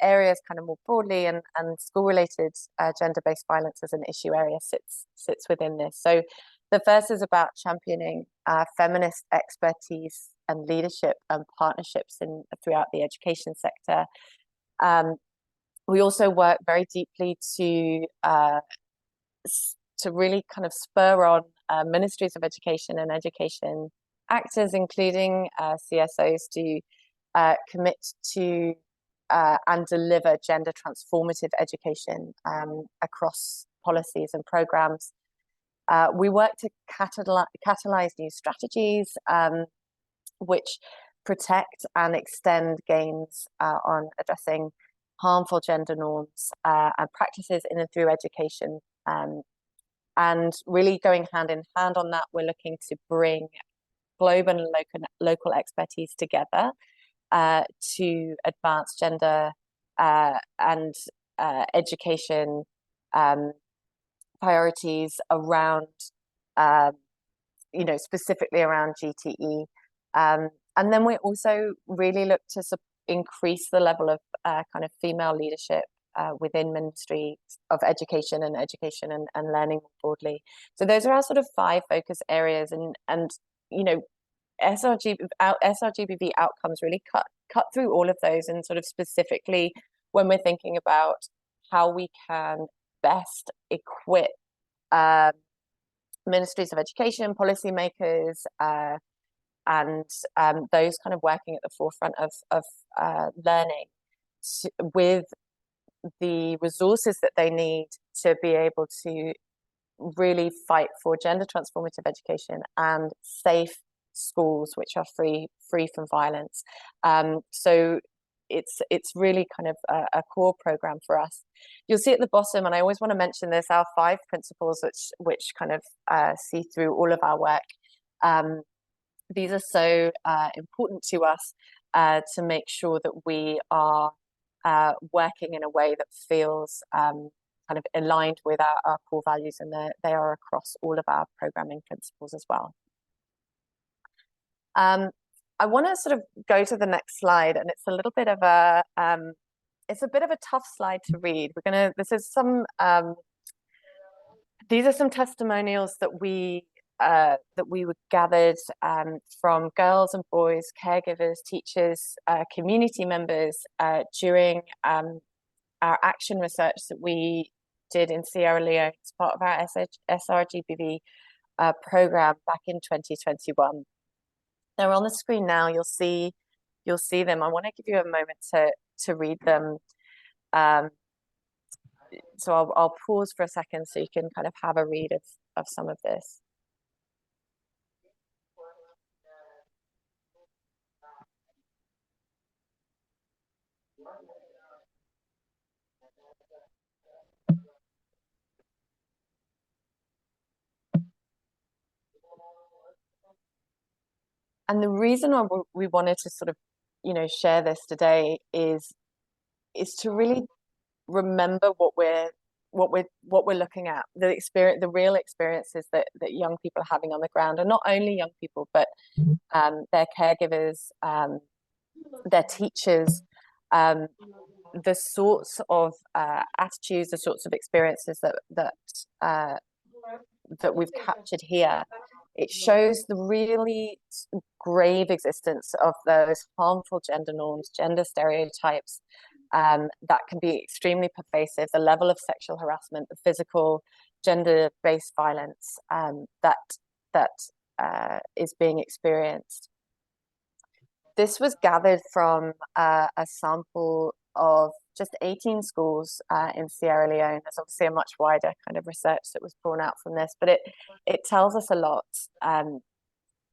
areas kind of more broadly, and school-related gender-based violence as an issue area sits within this. So the first is about championing feminist expertise and leadership and partnerships throughout the education sector. We also work very deeply to really kind of spur on ministries of education and education actors, including CSOs, to commit to and deliver gender transformative education across policies and programs. We work to catalyze new strategies which protect and extend gains on addressing harmful gender norms and practices in and through education. And really going hand in hand on that, we're looking to bring global and local expertise together to advance gender and education priorities around, specifically around GTE. And then we also really look to increase the level of kind of female leadership within Ministry of Education and learning more broadly. So those are our sort of 5 focus areas, and SRGBV outcomes really cut through all of those, and sort of specifically when we're thinking about how we can best equip ministries of education, policymakers, and those kind of working at the forefront of learning with the resources that they need to be able to really fight for gender transformative education and safe schools which are free from violence. So it's really kind of a core program for us. You'll see at the bottom, and I always want to mention this, our 5 principles which kind of see through all of our work. These are so important to us to make sure that we are working in a way that feels kind of aligned with our core values, and they are across all of our programming principles as well. I want to sort of go to the next slide, and it's a little bit of a tough slide to read. These are some testimonials that we gathered from girls and boys, caregivers, teachers, community members during our action research that we did in Sierra Leone as part of our SRGBV program back in 2021. They're on the screen now. You'll see them. I want to give you a moment to read them. So I'll pause for a second so you can kind of have a read of some of this. And the reason we wanted to sort of, share this today is to really remember what we're looking at, the real experiences that young people are having on the ground, and not only young people, but their caregivers, their teachers, the sorts of attitudes, the sorts of experiences that we've captured here. It shows the really grave existence of those harmful gender norms, gender stereotypes that can be extremely pervasive, the level of sexual harassment, the physical gender-based violence that is being experienced. This was gathered from a sample of just 18 schools in Sierra Leone. There's obviously a much wider kind of research that was drawn out from this, but it tells us a lot.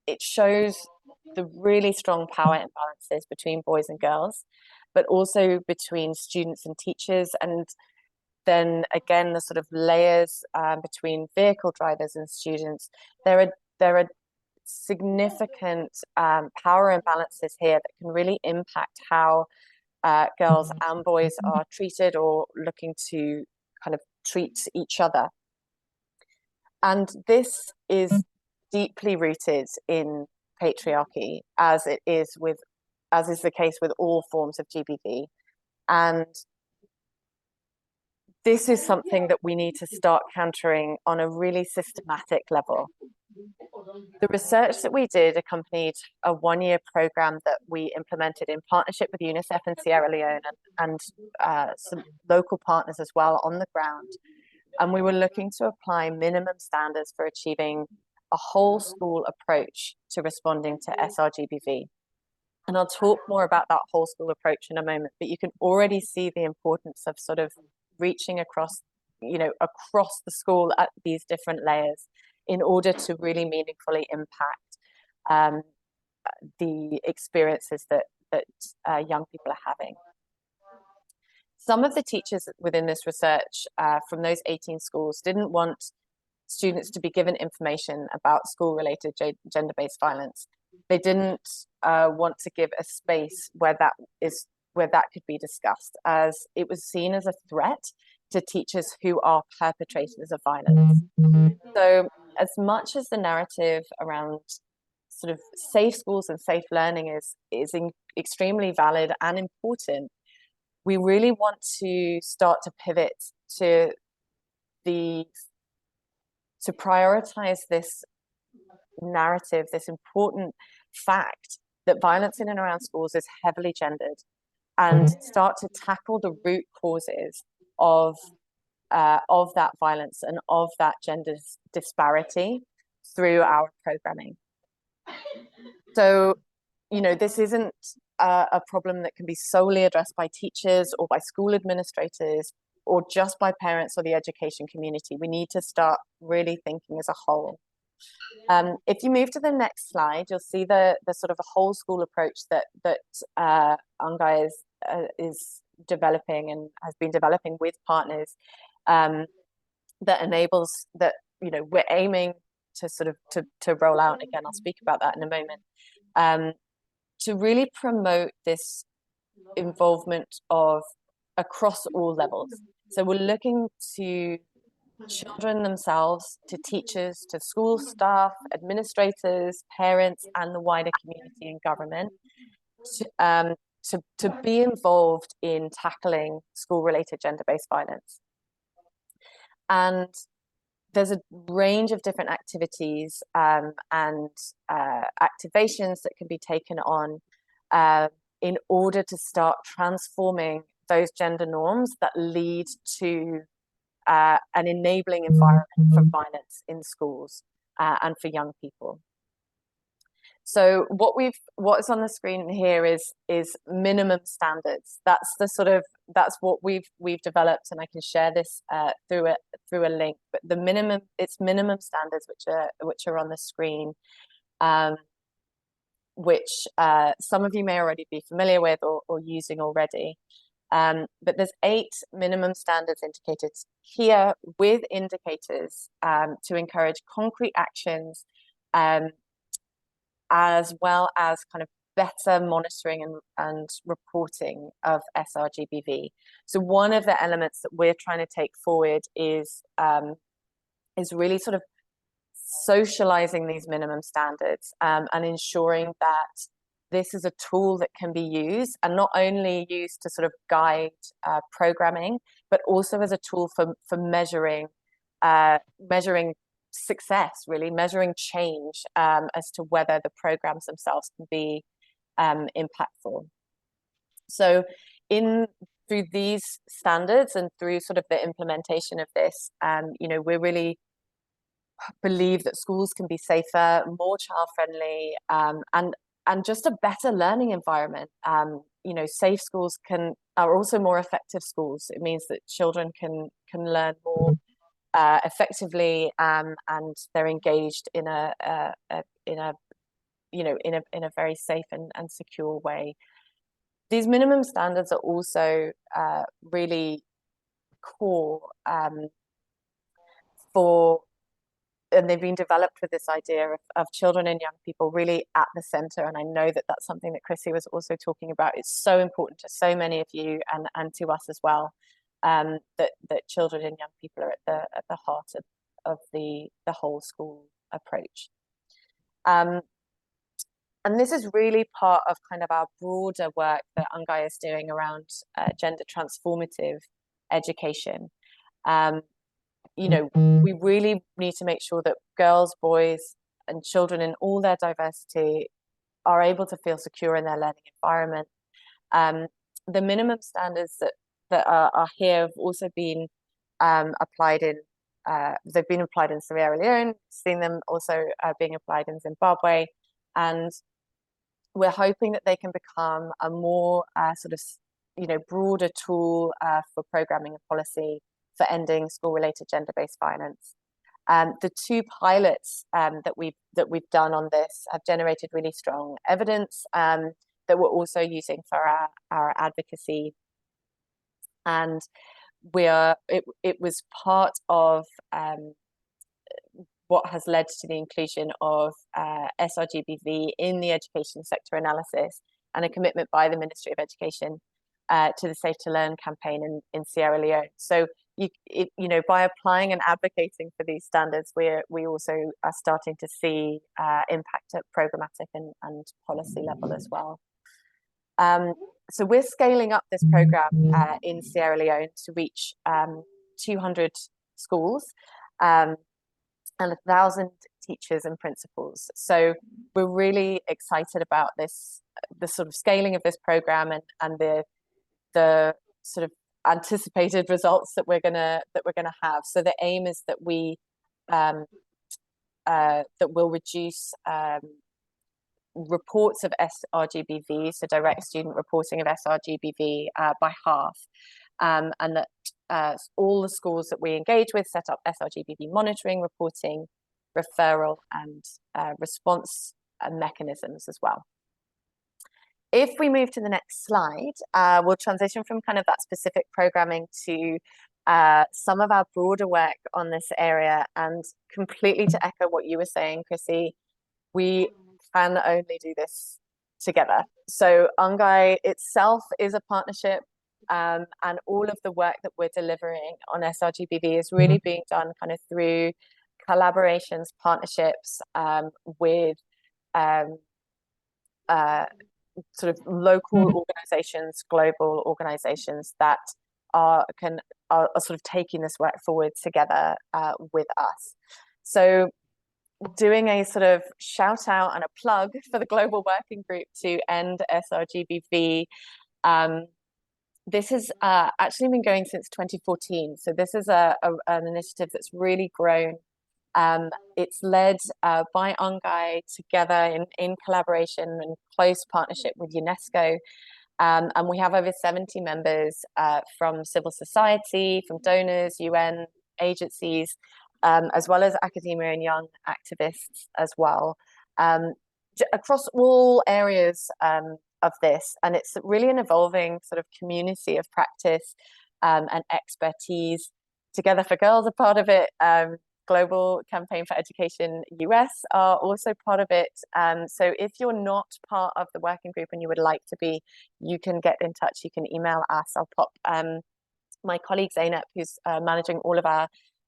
It shows the really strong power imbalances between boys and girls, but also between students and teachers, and then again the sort of layers between vehicle drivers and students. There are significant power imbalances here that can really impact how girls and boys are treated or looking to kind of treat each other. And this is deeply rooted in patriarchy, as is the case with all forms of GBV. And this is something that we need to start countering on a really systematic level. The research that we did accompanied a 1-year program that we implemented in partnership with UNICEF in Sierra Leone and some local partners as well on the ground. And we were looking to apply minimum standards for achieving a whole school approach to responding to SRGBV. And I'll talk more about that whole school approach in a moment, but you can already see the importance of sort of reaching across the school at these different layers in order to really meaningfully impact the experiences that young people are having. Some of the teachers within this research from those 18 schools didn't want students to be given information about school-related gender-based violence. They didn't want to give a space where that could be discussed, as it was seen as a threat to teachers who are perpetrators of violence. So as much as the narrative around sort of safe schools and safe learning is extremely valid and important, we really want to start to pivot to prioritize this narrative, this important fact that violence in and around schools is heavily gendered, and start to tackle the root causes of that violence and of that gender disparity through our programming. So, you know, this isn't a problem that can be solely addressed by teachers or by school administrators or just by parents or the education community. We need to start really thinking as a whole. If you move to the next slide, you'll see the sort of a whole school approach that UNGEI is developing and has been developing with partners, that enables that, you know, we're aiming to sort of to roll out. Again, I'll speak about that in a moment, to really promote this involvement of across all levels. So we're looking to children themselves, to teachers, to school staff, administrators, parents, and the wider community and government to be involved in tackling school-related gender-based violence. And there's a range of different activities and activations that can be taken on in order to start transforming those gender norms that lead to an enabling environment for violence in schools and for young people. So what's on the screen here is minimum standards. That's what we've developed, and I can share this through a link. But it's minimum standards which are on the screen, which some of you may already be familiar with or using already. But there's 8 minimum standards indicated here with indicators to encourage concrete actions, as well as kind of better monitoring and reporting of SRGBV. So one of the elements that we're trying to take forward is really sort of socializing these minimum standards and ensuring that this is a tool that can be used, and not only used to sort of guide programming, but also as a tool for measuring success, really measuring change as to whether the programs themselves can be impactful. So through these standards and through sort of the implementation of this, you know, we really believe that schools can be safer, more child-friendly, and just a better learning environment. You know, safe schools are also more effective schools. It means that children can learn more effectively, and they're engaged in a very safe and secure way. These minimum standards are also really core and they've been developed with this idea of children and young people really at the center. And I know that that's something that Chrissy was also talking about. It's so important to so many of you and to us as well, that children and young people are at the heart of the whole school approach. And this is really part of kind of our broader work that UNGEI is doing around gender transformative education. You know, we really need to make sure that girls, boys, and children in all their diversity are able to feel secure in their learning environment. The minimum standards that are here have also been applied in, they've been applied in Sierra Leone, seen them also being applied in Zimbabwe, and we're hoping that they can become a more sort of, you know, broader tool for programming and policy for ending school-related gender-based violence. The 2 pilots that we've done on this have generated really strong evidence that we're also using for our advocacy, and it was part of what has led to the inclusion of sRGBV in the education sector analysis, and a commitment by the Ministry of Education to the Safe to Learn campaign in Sierra Leone. So by applying and advocating for these standards, we also are starting to see impact at programmatic and policy level as well. So we're scaling up this program in Sierra Leone to reach 200 schools and 1,000 teachers and principals. So we're really excited about the sort of scaling of this program and the sort of anticipated results that we're gonna have. So the aim is that that will reduce reports of sRGBV, so direct student reporting of sRGBV, by half, and that all the schools that we engage with set up sRGBV monitoring, reporting, referral, and response mechanisms as well. If we move to the next slide, we'll transition from kind of that specific programming to some of our broader work on this area. And completely to echo what you were saying, Chrissy, we can only do this together. So UNGEI itself is a partnership, and all of the work that we're delivering on sRGBV is really being done kind of through collaborations, partnerships with sort of local organizations, global organizations that are sort of taking this work forward together with us. So doing a sort of shout out and a plug for the global working group to end sRGBV. This has actually been going since 2014. So this is an initiative that's really grown. It's led by UNGEI together in collaboration and close partnership with UNESCO. And we have over 70 members from civil society, from donors, UN agencies, as well as academia and young activists as well, across all areas of this. And it's really an evolving sort of community of practice and expertise. Together for Girls are part of it. Global Campaign for Education US are also part of it. So if you're not part of the working group and you would like to be, you can get in touch. You can email us. I'll pop my colleague Zainab, who's managing all of our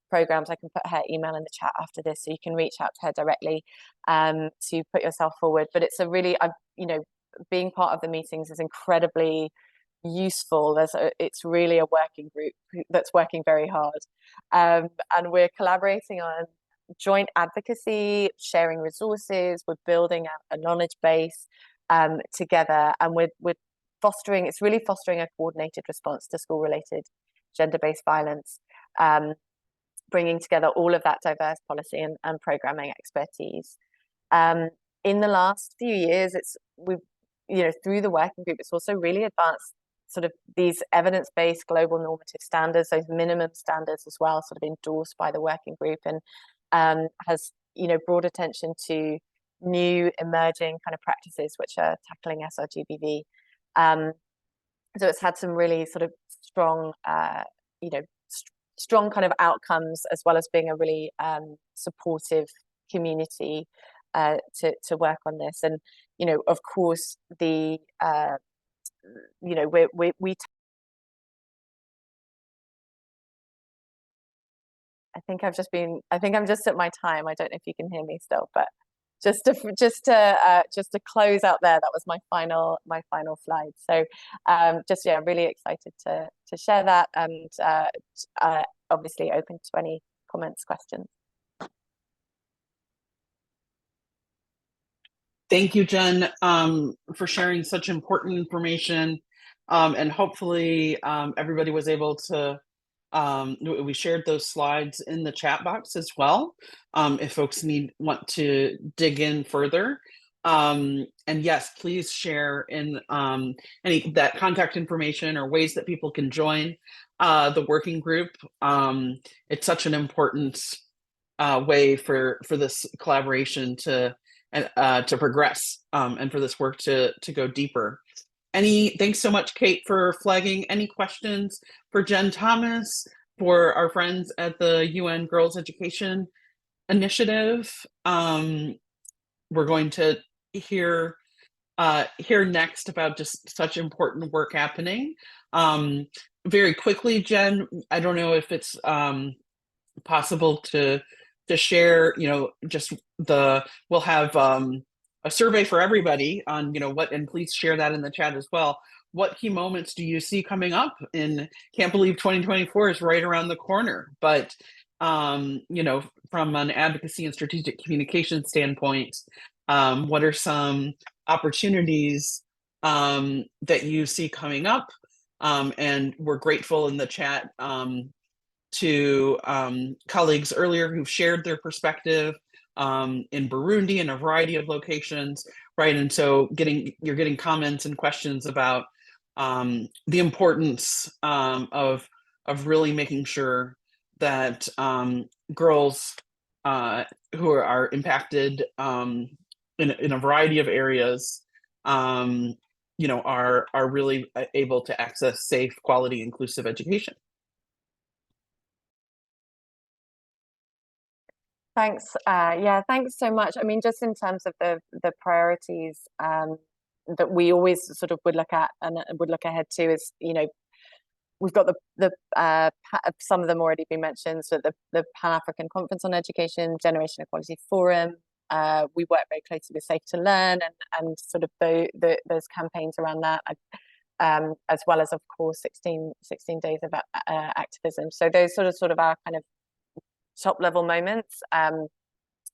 programs. I can put her email in the chat after this, so you can reach out to her directly to put yourself forward. But it's a really, being part of the meetings is incredibly useful. It's really a working group that's working very hard, and we're collaborating on joint advocacy, sharing resources. We're building out a knowledge base together, and we're fostering. It's really fostering a coordinated response to school-related gender-based violence, bringing together all of that diverse policy and programming expertise. In the last few years, we've through the working group, it's also really advanced sort of these evidence-based global normative standards, those minimum standards as well, sort of endorsed by the working group, and has brought attention to new emerging kind of practices which are tackling sRGBV. So it's had some really sort of strong, strong kind of outcomes, as well as being a really supportive community to work on this. And of course, the I think I'm just at my time. I don't know if you can hear me still, but just to close out there, that was my final slide. So really excited to share that, and obviously open to any comments, questions. Thank you, Jen, for sharing such important information. And hopefully everybody was able to, we shared those slides in the chat box as well, if folks want to dig in further. And yes, please share in any that contact information or ways that people can join the working group. It's such an important way for this collaboration to progress, and for this work to go deeper. Thanks so much, Kate, for flagging. Any questions for Jen Thomas, for our friends at the UN Girls Education initiative. We're going to hear next about just such important work happening. Very quickly, Jen, I don't know if it's possible to share, just we'll have a survey for everybody on, what, and please share that in the chat as well. What key moments do you see coming up? Can't believe 2024 is right around the corner, but from an advocacy and strategic communication standpoint, what are some opportunities that you see coming up? And we're grateful in the chat to colleagues earlier who've shared their perspective in Burundi and a variety of locations, right? And so you're getting comments and questions about the importance of really making sure that girls who are impacted in a variety of areas are really able to access safe, quality, inclusive education. Thanks. Yeah, thanks so much. I mean, just in terms of the priorities that we always sort of would look at and would look ahead to is, we've got the some of them already been mentioned. So the Pan-African Conference on Education, Generation Equality Forum. We work very closely with Safe to Learn and sort of those campaigns around that, as well as, of course, 16 days of activism. So those sort of our kind of top level moments.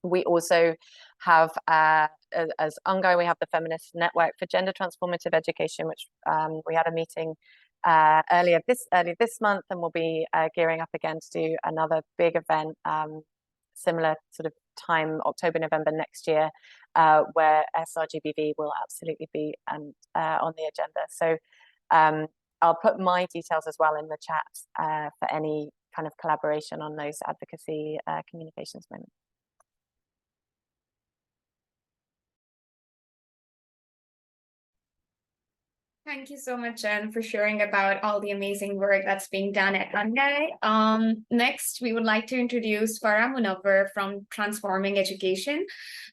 We also have, as UNGEI, we have the Feminist Network for Gender Transformative Education, which we had a meeting early this month, and we'll be gearing up again to do another big event, similar sort of time, October, November next year, where SRGBV will absolutely be on the agenda. So I'll put my details as well in the chat for any kind of collaboration on those advocacy communications moments. Thank you so much, Jen, for sharing about all the amazing work that's being done at UNGEI. Next, we would like to introduce Farrah Munawar from Transforming Education.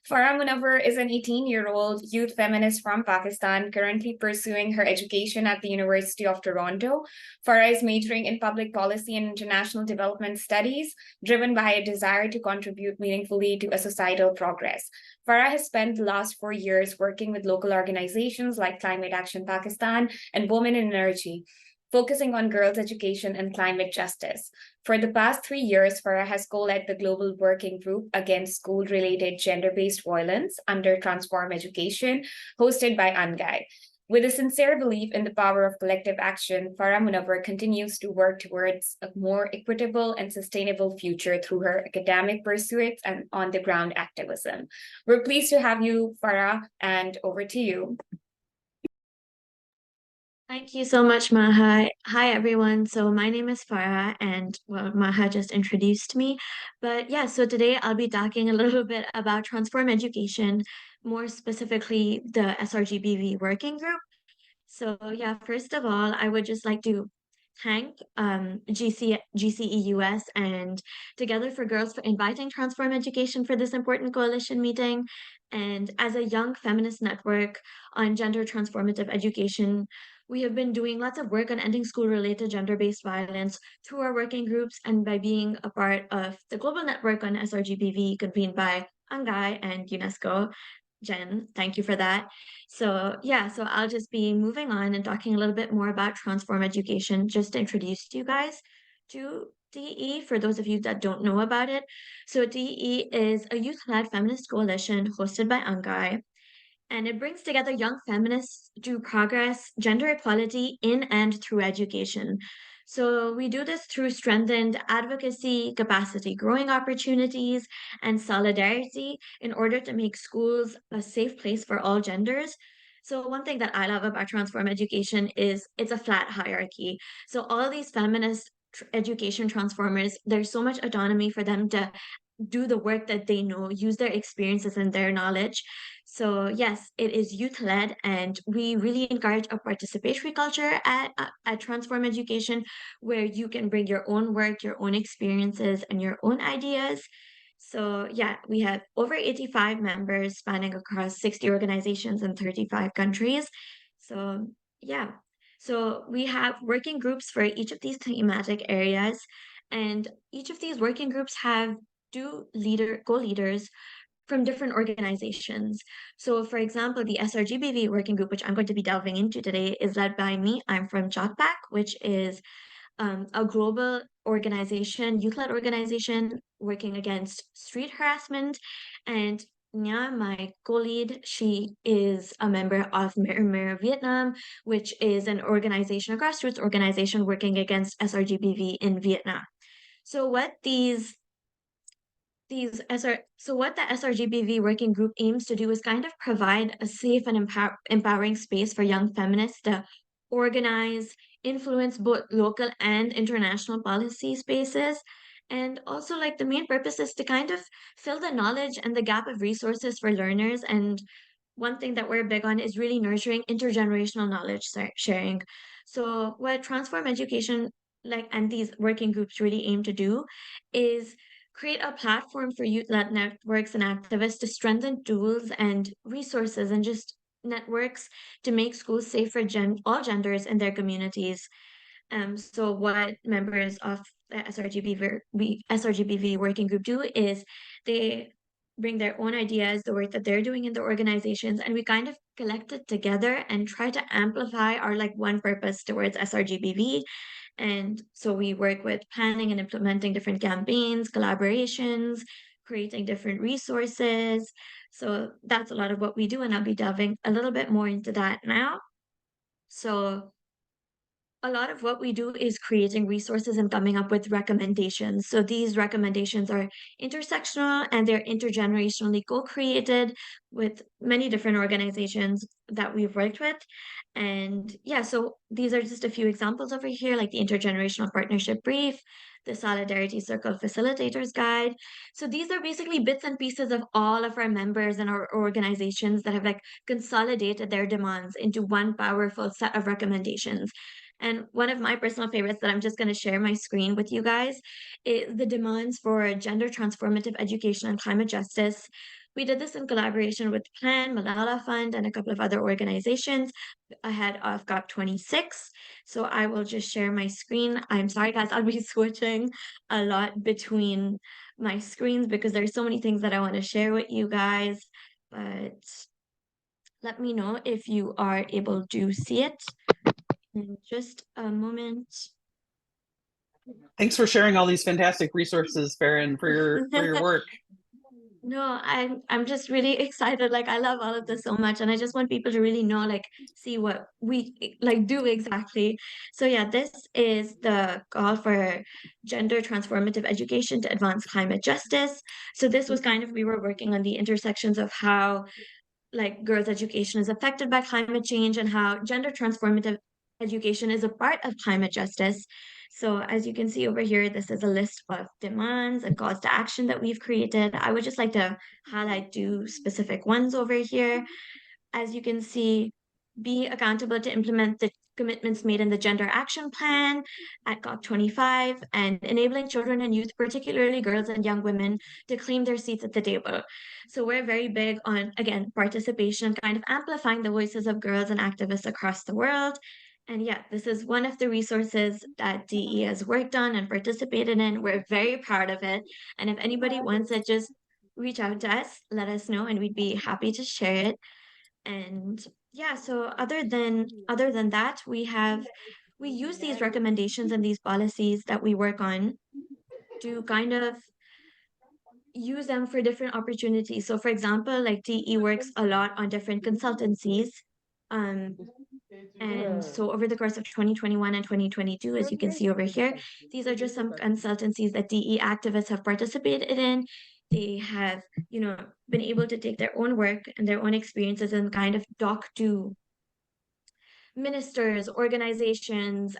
Farrah Munawar is an 18-year-old youth feminist from Pakistan, currently pursuing her education at the University of Toronto. Farrah is majoring in public policy and international development studies, driven by a desire to contribute meaningfully to a societal progress. Farrah has spent the last 4 years working with local organizations like Climate Action Pakistan and Women in Energy, focusing on girls' education and climate justice. For the past 3 years, Farrah has co-led the Global Working Group Against School-Related Gender-Based Violence under Transform Education, hosted by UNGEI. With a sincere belief in the power of collective action, Farrah Munawar continues to work towards a more equitable and sustainable future through her academic pursuits and on-the-ground activism. We're pleased to have you, Farrah, and over to you. Thank you so much, Maha. Hi, everyone. So my name is Farrah, and well, Maha just introduced me. But yeah, so today I'll be talking a little bit about Transform Education, more specifically the SRGBV working group. So yeah, first of all, I would just like to thank GCE-US and Together for Girls for inviting Transform Education for this important coalition meeting. And as a young feminist network on gender transformative education, we have been doing lots of work on ending school-related gender-based violence through our working groups and by being a part of the global network on SRGBV convened by UNGEI and UNESCO. Jen, thank you for that. So yeah, so I'll just be moving on and talking a little bit more about Transform Education, just to introduce you guys to DE for those of you that don't know about it. So DE is a youth-led feminist coalition hosted by UNGEI, and it brings together young feminists to progress gender equality in and through education. So we do this through strengthened advocacy, capacity growing opportunities, and solidarity in order to make schools a safe place for all genders. So one thing that I love about Transform Education is it's a flat hierarchy. So all these feminist education transformers, there's so much autonomy for them to do the work that they know, use their experiences and their knowledge. So yes, it is youth-led, and we really encourage a participatory culture at Transform Education, where you can bring your own work, your own experiences, and your own ideas. So yeah, we have over 85 members spanning across 60 organizations in 35 countries. So yeah, so we have working groups for each of these thematic areas, and each of these working groups have two co-leaders from different organizations. So for example, the SRGBV working group, which I'm going to be delving into today, is led by me. I'm from JOTPAC, which is a global organization, youth-led organization working against street harassment. And Nya, my co-lead, she is a member of Mirror Vietnam, which is an organization, a grassroots organization working against SRGBV in Vietnam. So what what the SRGBV working group aims to do is kind of provide a safe and empowering space for young feminists to organize, influence both local and international policy spaces. And also, like, the main purpose is to kind of fill the knowledge and the gap of resources for learners. And one thing that we're big on is really nurturing intergenerational knowledge sharing. So what Transform Education, like, and these working groups really aim to do is create a platform for youth-led networks and activists to strengthen tools and resources and just networks to make schools safe for all genders in their communities. So what members of the SRGBV working group do is they bring their own ideas, the work that they're doing in the organizations, and we kind of collect it together and try to amplify our like one purpose towards SRGBV. And so we work with planning and implementing different campaigns, collaborations, creating different resources. So that's a lot of what we do, and I'll be delving a little bit more into that now. So a lot of what we do is creating resources and coming up with recommendations. So these recommendations are intersectional and they're intergenerationally co-created with many different organizations that we've worked with. And yeah, so these are just a few examples over here, like the Intergenerational Partnership Brief, the Solidarity Circle Facilitators Guide. So these are basically bits and pieces of all of our members and our organizations that have like consolidated their demands into one powerful set of recommendations. And one of my personal favorites that I'm just going to share my screen with you guys is the demands for gender transformative education and climate justice. We did this in collaboration with PLAN, Malala Fund, and a couple of other organizations ahead of COP26. So I will just share my screen. I'm sorry, guys, I'll be switching a lot between my screens because there's so many things that I want to share with you guys. But let me know if you are able to see it. In just a moment. Thanks for sharing all these fantastic resources, Farrah, for your work. No, I'm just really excited. Like, I love all of this so much, and I just want people to really know, like, see what we like do exactly. So yeah, this is the call for gender transformative education to advance climate justice. So this was kind of, we were working on the intersections of how like girls' education is affected by climate change and how gender transformative education is a part of climate justice. So as you can see over here, this is a list of demands and calls to action that we've created. I would just like to highlight two specific ones over here. As you can see, be accountable to implement the commitments made in the Gender Action Plan at COP25 and enabling children and youth, particularly girls and young women, to claim their seats at the table. So we're very big on, again, participation, kind of amplifying the voices of girls and activists across the world. And yeah, this is one of the resources that DE has worked on and participated in. We're very proud of it. And if anybody wants it, just reach out to us, let us know, and we'd be happy to share it. And yeah, so other than that, we use these recommendations and these policies that we work on to kind of use them for different opportunities. So for example, like DE works a lot on different consultancies. And so over the course of 2021 and 2022, as you can see over here, these are just some consultancies that DE activists have participated in. They have, been able to take their own work and their own experiences and kind of talk to ministers, organizations,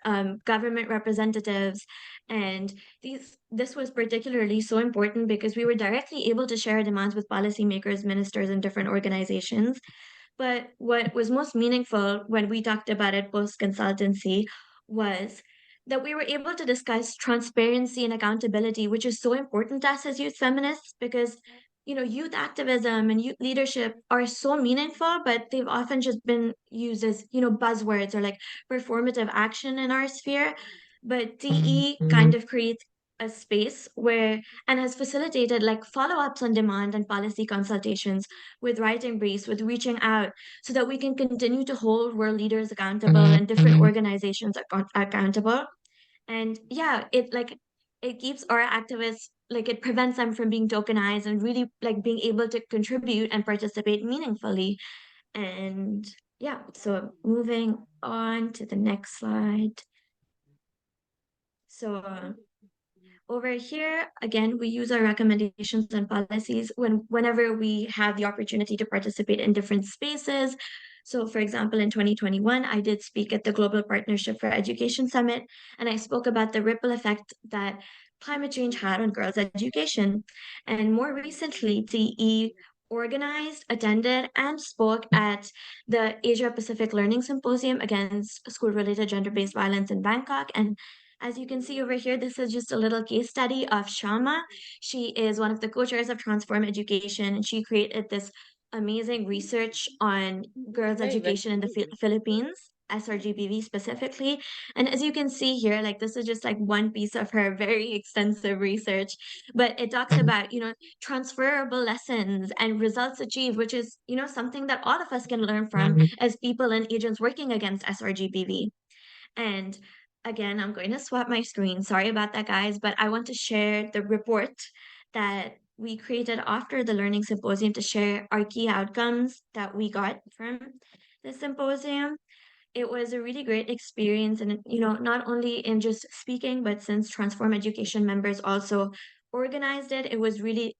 government representatives. And this was particularly so important because we were directly able to share demands with policymakers, ministers, and different organizations. But what was most meaningful when we talked about it post-consultancy was that we were able to discuss transparency and accountability, which is so important to us as youth feminists, because youth activism and youth leadership are so meaningful, but they've often just been used as buzzwords or like performative action in our sphere. But DE kind of creates a space where and has facilitated like follow-ups on demand and policy consultations with writing briefs, with reaching out, so that we can continue to hold world leaders accountable and different organizations accountable. And yeah, it keeps our activists, like it prevents them from being tokenized and really like being able to contribute and participate meaningfully. And yeah, so moving on to the next slide. So over here, again, we use our recommendations and policies whenever we have the opportunity to participate in different spaces. So for example, in 2021, I did speak at the Global Partnership for Education Summit, and I spoke about the ripple effect that climate change had on girls' education. And more recently, TE organized, attended, and spoke at the Asia Pacific Learning Symposium against school-related gender-based violence in Bangkok. And as you can see over here, this is just a little case study of Shama. She is one of the co-chairs of Transform Education, and she created this amazing research on girls' education in the Philippines, SRGBV specifically. And as you can see here, like this is just like one piece of her very extensive research, but it talks about, transferable lessons and results achieved, which is, something that all of us can learn from as people and agents working against SRGBV. And again, I'm going to swap my screen. Sorry about that, guys, but I want to share the report that we created after the learning symposium to share our key outcomes that we got from the symposium. It was a really great experience, and not only in just speaking, but since Transform Education members also organized it, it was really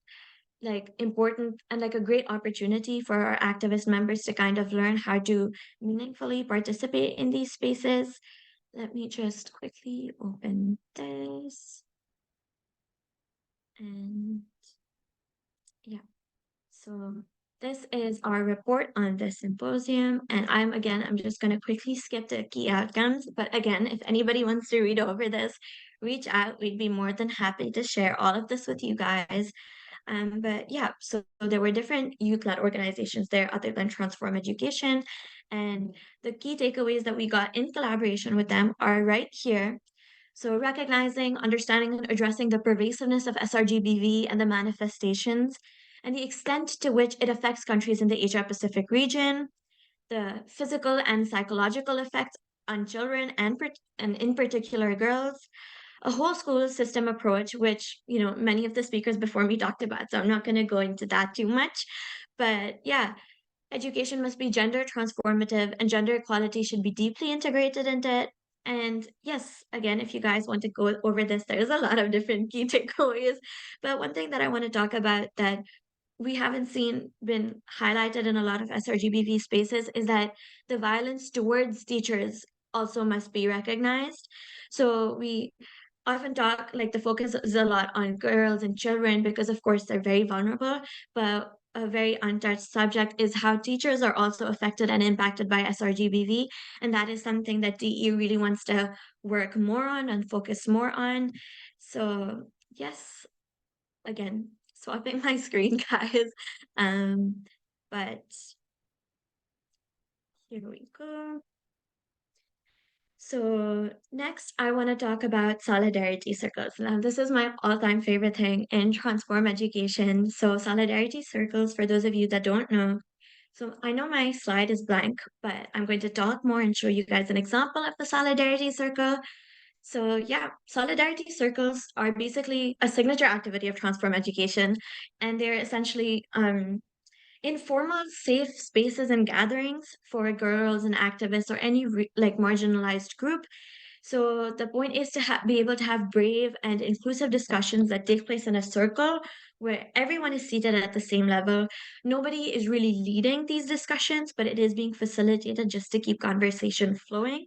like important and like a great opportunity for our activist members to kind of learn how to meaningfully participate in these spaces. Let me just quickly open this. And yeah, so this is our report on the symposium. And I'm just going to quickly skip the key outcomes. But again, if anybody wants to read over this, reach out. We'd be more than happy to share all of this with you guys. But yeah, so there were different youth-led organizations there other than Transform Education. And the key takeaways that we got in collaboration with them are right here. So recognizing, understanding, and addressing the pervasiveness of SRGBV and the manifestations and the extent to which it affects countries in the Asia-Pacific region, the physical and psychological effects on children and in particular girls, a whole school system approach, which, many of the speakers before me talked about. So I'm not going to go into that too much. But yeah, education must be gender transformative and gender equality should be deeply integrated into it. And yes, again, if you guys want to go over this, there's a lot of different key takeaways. But one thing that I want to talk about that we haven't seen been highlighted in a lot of SRGBV spaces is that the violence towards teachers also must be recognized. So we often talk, like the focus is a lot on girls and children because of course they're very vulnerable, but a very untouched subject is how teachers are also affected and impacted by SRGBV. And that is something that DE really wants to work more on and focus more on. So yes, again, swapping my screen, guys. But here we go. So next, I want to talk about solidarity circles. Now, this is my all-time favorite thing in Transform Education. So solidarity circles, for those of you that don't know, so I know my slide is blank, but I'm going to talk more and show you guys an example of the solidarity circle. So yeah, solidarity circles are basically a signature activity of Transform Education, and they're essentially informal, safe spaces and gatherings for girls and activists or any like marginalized group. So the point is to be able to have brave and inclusive discussions that take place in a circle where everyone is seated at the same level. Nobody is really leading these discussions, but it is being facilitated just to keep conversation flowing.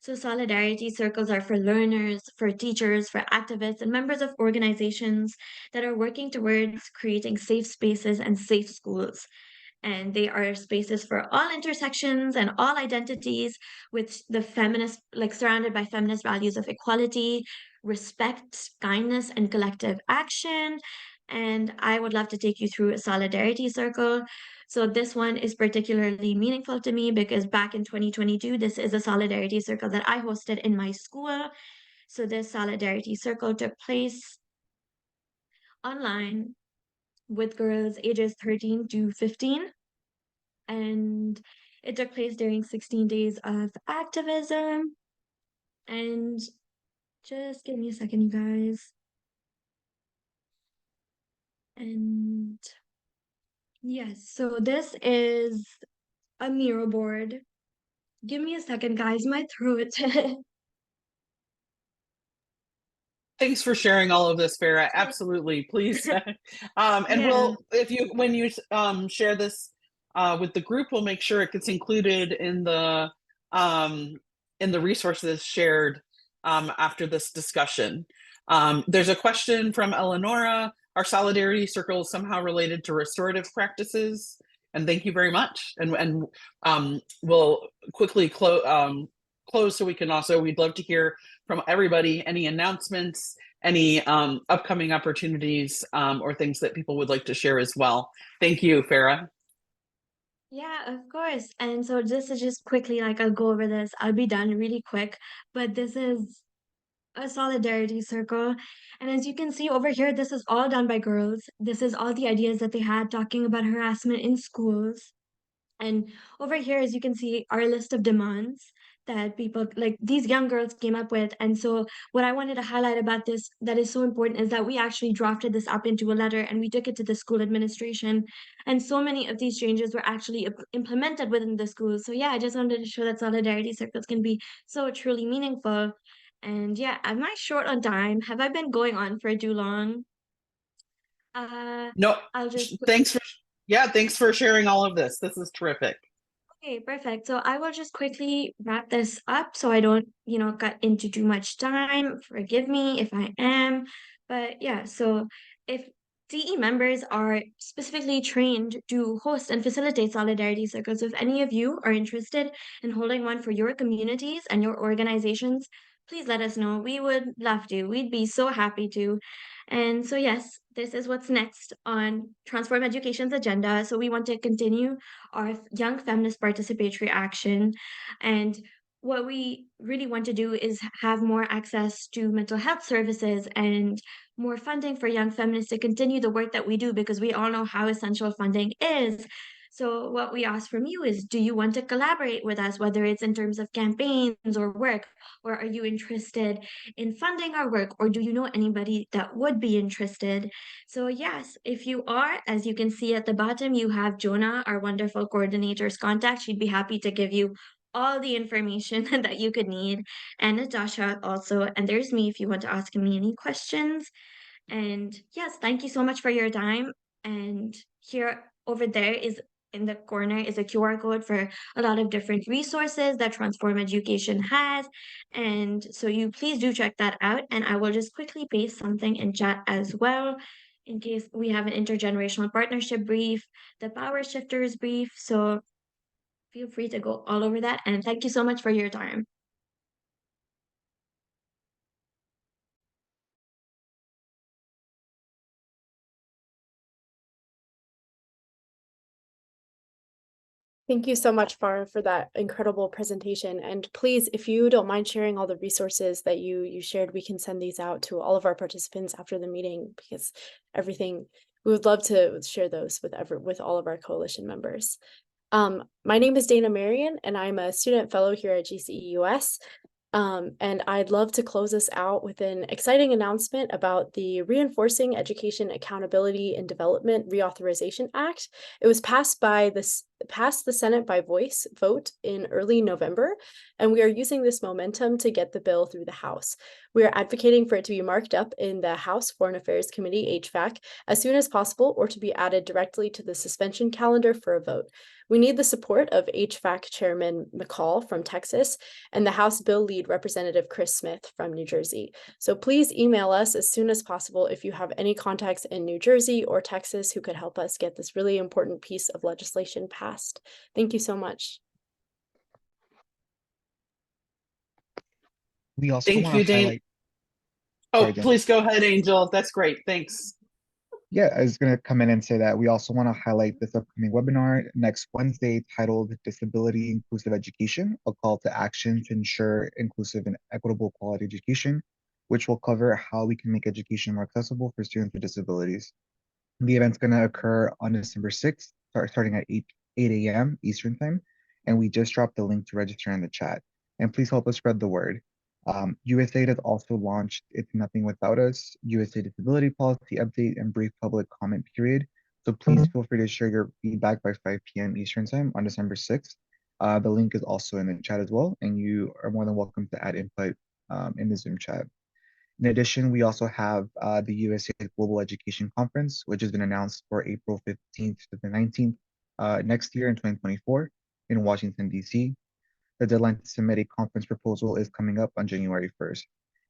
So solidarity circles are for learners, for teachers, for activists, and members of organizations that are working towards creating safe spaces and safe schools. and they are spaces for all intersections and all identities, with the feminist, like surrounded by feminist values of equality, respect, kindness, and collective action. And I would love to take you through a solidarity circle. So this one is particularly meaningful to me because back in 2022, this is a solidarity circle that I hosted in my school. So this solidarity circle took place online with girls ages 13 to 15. And it took place during 16 days of activism. And just give me a second, you guys. And yes, so this is a mural board. Give me a second, guys, my throat. Thanks for sharing all of this, Farrah. Absolutely, please. And Yeah. we'll, when you share this with the group, we'll make sure it gets included in the resources shared after this discussion. There's a question from Eleonora. Are solidarity circles somehow related to restorative practices? And thank you very much. And we'll quickly close so we can also, we'd love to hear from everybody, any announcements, any upcoming opportunities, or things that people would like to share as well. Thank you, Farrah. Yeah, of course. And so just to just quickly, like, I'll go over this. I'll be done really quick, but this is a solidarity circle. And as you can see over here, this is all done by girls. This is all the ideas that they had talking about harassment in schools. And over here, as you can see, our list of demands that people, like these young girls, came up with. And so what I wanted to highlight about this that is so important is that we actually drafted this up into a letter and we took it to the school administration. And so many of these changes were actually implemented within the schools. So yeah, I just wanted to show that solidarity circles can be so truly meaningful. And yeah, am I short on time? Have I been going on for too long? No, I'll just thanks for sharing all of this. This is terrific. Okay, perfect. So I will just quickly wrap this up so I don't, cut into too much time. Forgive me if I am. But yeah, so if DE members are specifically trained to host and facilitate solidarity circles, if any of you are interested in holding one for your communities and your organizations, please let us know. We would love to. We'd be so happy to. And so, yes, this is what's next on Transform Education's agenda. So we want to continue our young feminist participatory action. And what we really want to do is have more access to mental health services and more funding for young feminists to continue the work that we do, because we all know how essential funding is. So what we ask from you is, do you want to collaborate with us, whether it's in terms of campaigns or work, or are you interested in funding our work, or do you know anybody that would be interested? So yes, if you are, as you can see at the bottom, you have Jonah, our wonderful coordinator's contact. She'd be happy to give you all the information that you could need. And Natasha also, and there's me if you want to ask me any questions. And yes, thank you so much for your time. And here over there is in the corner is a QR code for a lot of different resources that Transform Education has. And so you please do check that out. And I will just quickly paste something in chat as well, in case we have an intergenerational partnership brief, the power shifters brief. So feel free to go all over that. And thank you so much for your time. Thank you so much, Farrah, for that incredible presentation. And please, if you don't mind sharing all the resources that you shared, we can send these out to all of our participants after the meeting, because we would love to share those with all of our coalition members. My name is Dana Marion, and I'm a student fellow here at GCE-US. And I'd love to close us out with an exciting announcement about the Reinforcing Education Accountability and Development Reauthorization Act. It was passed by passed the Senate by voice vote in early November, and we are using this momentum to get the bill through the House. We are advocating for it to be marked up in the House Foreign Affairs Committee, HVAC, as soon as possible, or to be added directly to the suspension calendar for a vote. We need the support of HVAC Chairman McCall from Texas and the House Bill Lead Representative Chris Smith from New Jersey. So please email us as soon as possible if you have any contacts in New Jersey or Texas who could help us get this really important piece of legislation passed. Thank you so much. We also Thank want you, to Dane. highlight. Oh, Sorry, Jen. please go ahead, Angel. That's great. Thanks. Yeah, I was going to come in and say that we also want to highlight this upcoming webinar next Wednesday titled Disability Inclusive Education, a call to action to ensure inclusive and equitable quality education, which will cover how we can make education more accessible for students with disabilities. The event's going to occur on December 6th, starting at 8 a.m. Eastern Time, and we just dropped the link to register in the chat. And please help us spread the word. USAID has also launched It's Nothing Without Us, USA Disability Policy Update and brief public comment period. So please feel free to share your feedback by 5 p.m. Eastern Time on December 6th. The link is also in the chat as well, and you are more than welcome to add input in the Zoom chat. In addition, we also have the USAID Global Education Conference, which has been announced for April 15th to the 19th next year in 2024 in Washington, D.C. The deadline to submit a conference proposal is coming up on January 1st.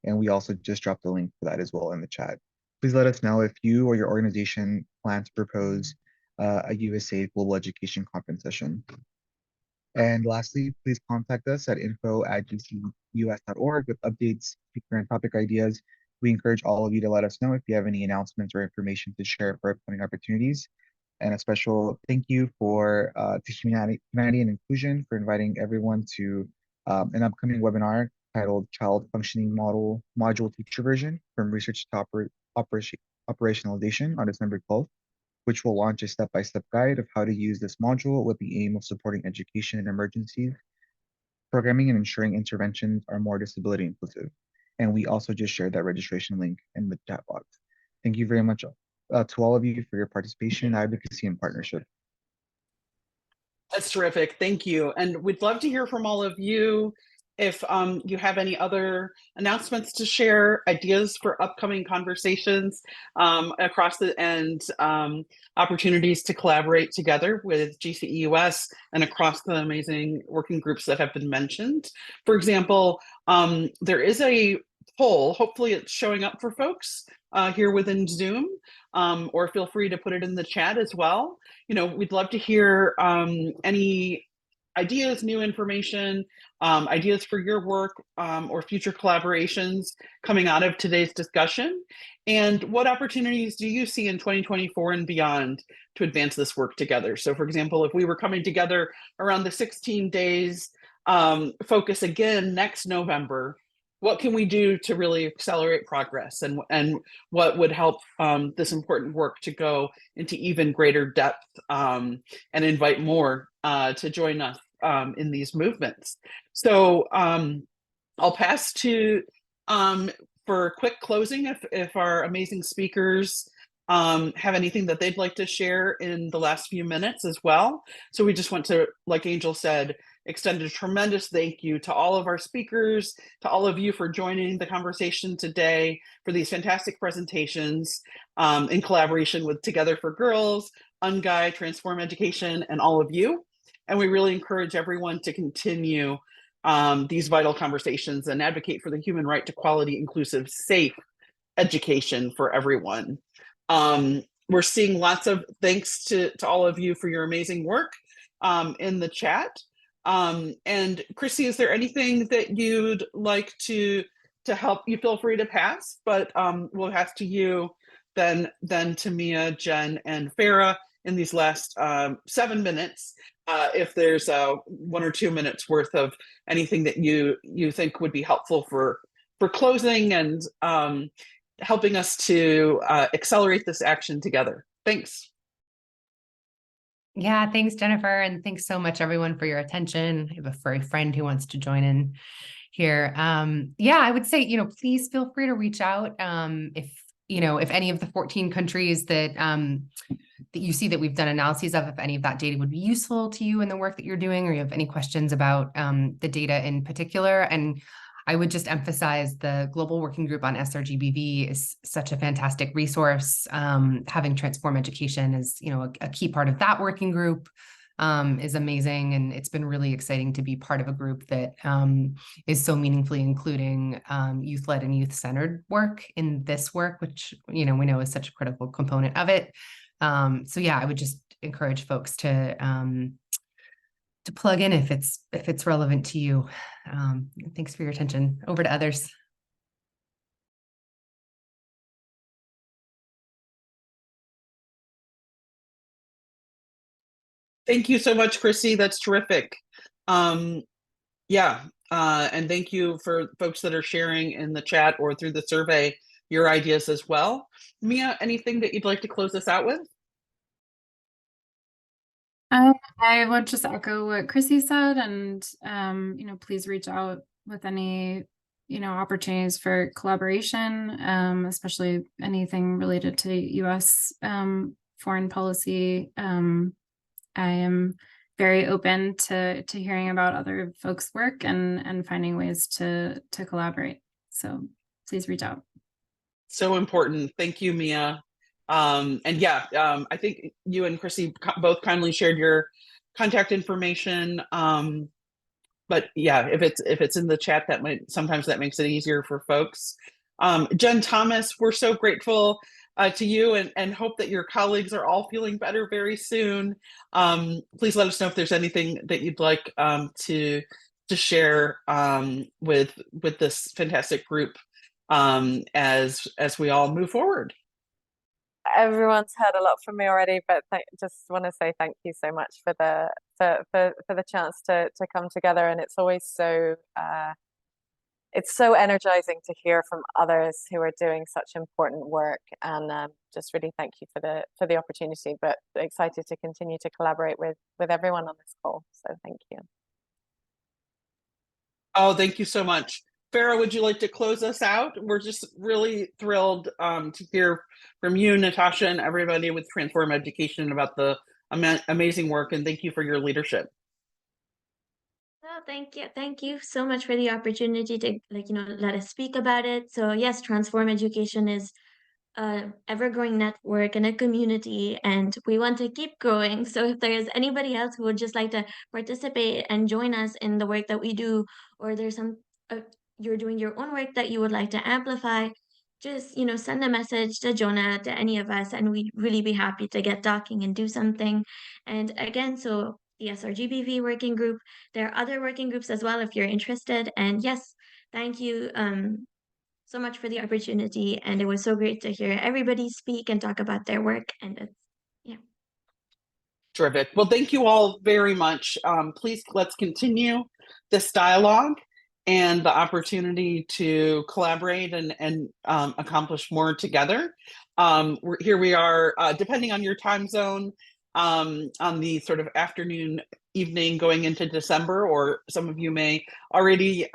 And we also just dropped the link for that as well in the chat. Please let us know if you or your organization plan to propose a USAID Global Education Conference session. And lastly, please contact us at info@gceus.org with updates, speaker and topic ideas. We encourage all of you to let us know if you have any announcements or information to share for upcoming opportunities. And a special thank you to Humanity and Inclusion for inviting everyone to an upcoming webinar titled Child Functioning Module Teacher Version from Research to Operationalization on December 12th, which will launch a step-by-step guide of how to use this module with the aim of supporting education in emergencies, programming and ensuring interventions are more disability inclusive. And we also just shared that registration link in the chat box. Thank you very much to all of you for your participation, advocacy, and partnership. That's terrific. Thank you. And we'd love to hear from all of you. If you have any other announcements to share, ideas for upcoming conversations across and opportunities to collaborate together with GCE-US and across the amazing working groups that have been mentioned. For example, there is a poll, hopefully it's showing up for folks here within Zoom, or feel free to put it in the chat as well. We'd love to hear any ideas, new information, ideas for your work or future collaborations coming out of today's discussion. And what opportunities do you see in 2024 and beyond to advance this work together? So for example, if we were coming together around the 16 days focus again next November, what can we do to really accelerate progress, and what would help this important work to go into even greater depth and invite more to join us in these movements? So I'll pass to for a quick closing if our amazing speakers have anything that they'd like to share in the last few minutes as well. So we just want to, like Angel said, extend a tremendous thank you to all of our speakers, to all of you for joining the conversation today, for these fantastic presentations in collaboration with Together for Girls, UNGEI, Transform Education, and all of you. And we really encourage everyone to continue these vital conversations and advocate for the human right to quality, inclusive, safe education for everyone. We're seeing lots of thanks to all of you for your amazing work in the chat. And Chrissy, is there anything that you'd like to help? You feel free to pass, but we'll pass to you, then to Mia, Jen, and Farrah in these last 7 minutes. If there's 1 or 2 minutes worth of anything that you think would be helpful for closing and helping us to accelerate this action together. Thanks. Yeah, thanks, Jennifer. And thanks so much, everyone, for your attention. I have a furry friend who wants to join in here. Yeah, I would say, please feel free to reach out if you know, if any of the 14 countries that that you see that we've done analyses of, if any of that data would be useful to you in the work that you're doing, or you have any questions about the data in particular. And I would just emphasize the Global Working Group on SRGBV is such a fantastic resource. Having Transform Education is, you know, a key part of that working group is amazing. And it's been really exciting to be part of a group that is so meaningfully including youth-led and youth-centered work in this work, which, you know, we know is such a critical component of it. So yeah, I would just encourage folks to plug in if it's relevant to you. Thanks for your attention. Over to others. Thank you so much, Chrissy. That's terrific. Yeah, and thank you for folks that are sharing in the chat or through the survey your ideas as well. Mia, anything that you'd like to close us out with? I would just echo what Chrissy said, and you know, please reach out with any, you know, opportunities for collaboration, especially anything related to US foreign policy. I am very open to hearing about other folks' work and finding ways to collaborate. So please reach out. So important. Thank you, Mia. And yeah, I think you and Chrissy both kindly shared your contact information. But yeah, if it's in the chat, that makes it easier for folks. Jen Thomas, we're so grateful to you and hope that your colleagues are all feeling better very soon. Please let us know if there's anything that you'd like to share with this fantastic group as we all move forward. Everyone's heard a lot from me already, but just want to say thank you so much for the chance to come together. And it's always so it's so energizing to hear from others who are doing such important work, and just really thank you for the opportunity, but excited to continue to collaborate with everyone on this call. So thank you. Oh, thank you so much. Farrah, would you like to close us out? We're just really thrilled to hear from you, Natasha, and everybody with Transform Education about the amazing work, and thank you for your leadership. Oh, thank you. Thank you so much for the opportunity to, like, you know, let us speak about it. So yes, Transform Education is a ever-growing network and a community, and we want to keep growing. So if there is anybody else who would just like to participate and join us in the work that we do, or there's some you're doing your own work that you would like to amplify, just, you know, send a message to Jonah, to any of us, and we'd really be happy to get talking and do something. And again, so the SRGBV working group, there are other working groups as well if you're interested. And yes, thank you so much for the opportunity, and it was so great to hear everybody speak and talk about their work. And yeah, Terrific. Well, thank you all very much. Please, let's continue this dialogue and the opportunity to collaborate and accomplish more together. Here we are, depending on your time zone, on the sort of afternoon, evening going into December, or some of you may already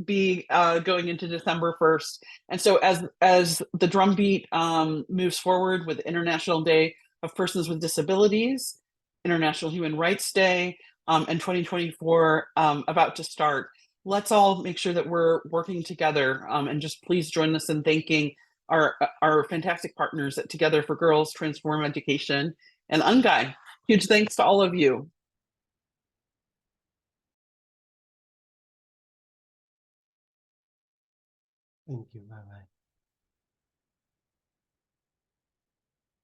be going into December 1st. And so as the drumbeat moves forward with International Day of Persons with Disabilities, International Human Rights Day, and 2024 about to start, let's all make sure that we're working together, and just please join us in thanking our fantastic partners at Together for Girls, Transform Education, and UNGEI. Huge thanks to all of you. Thank you. Bye-bye.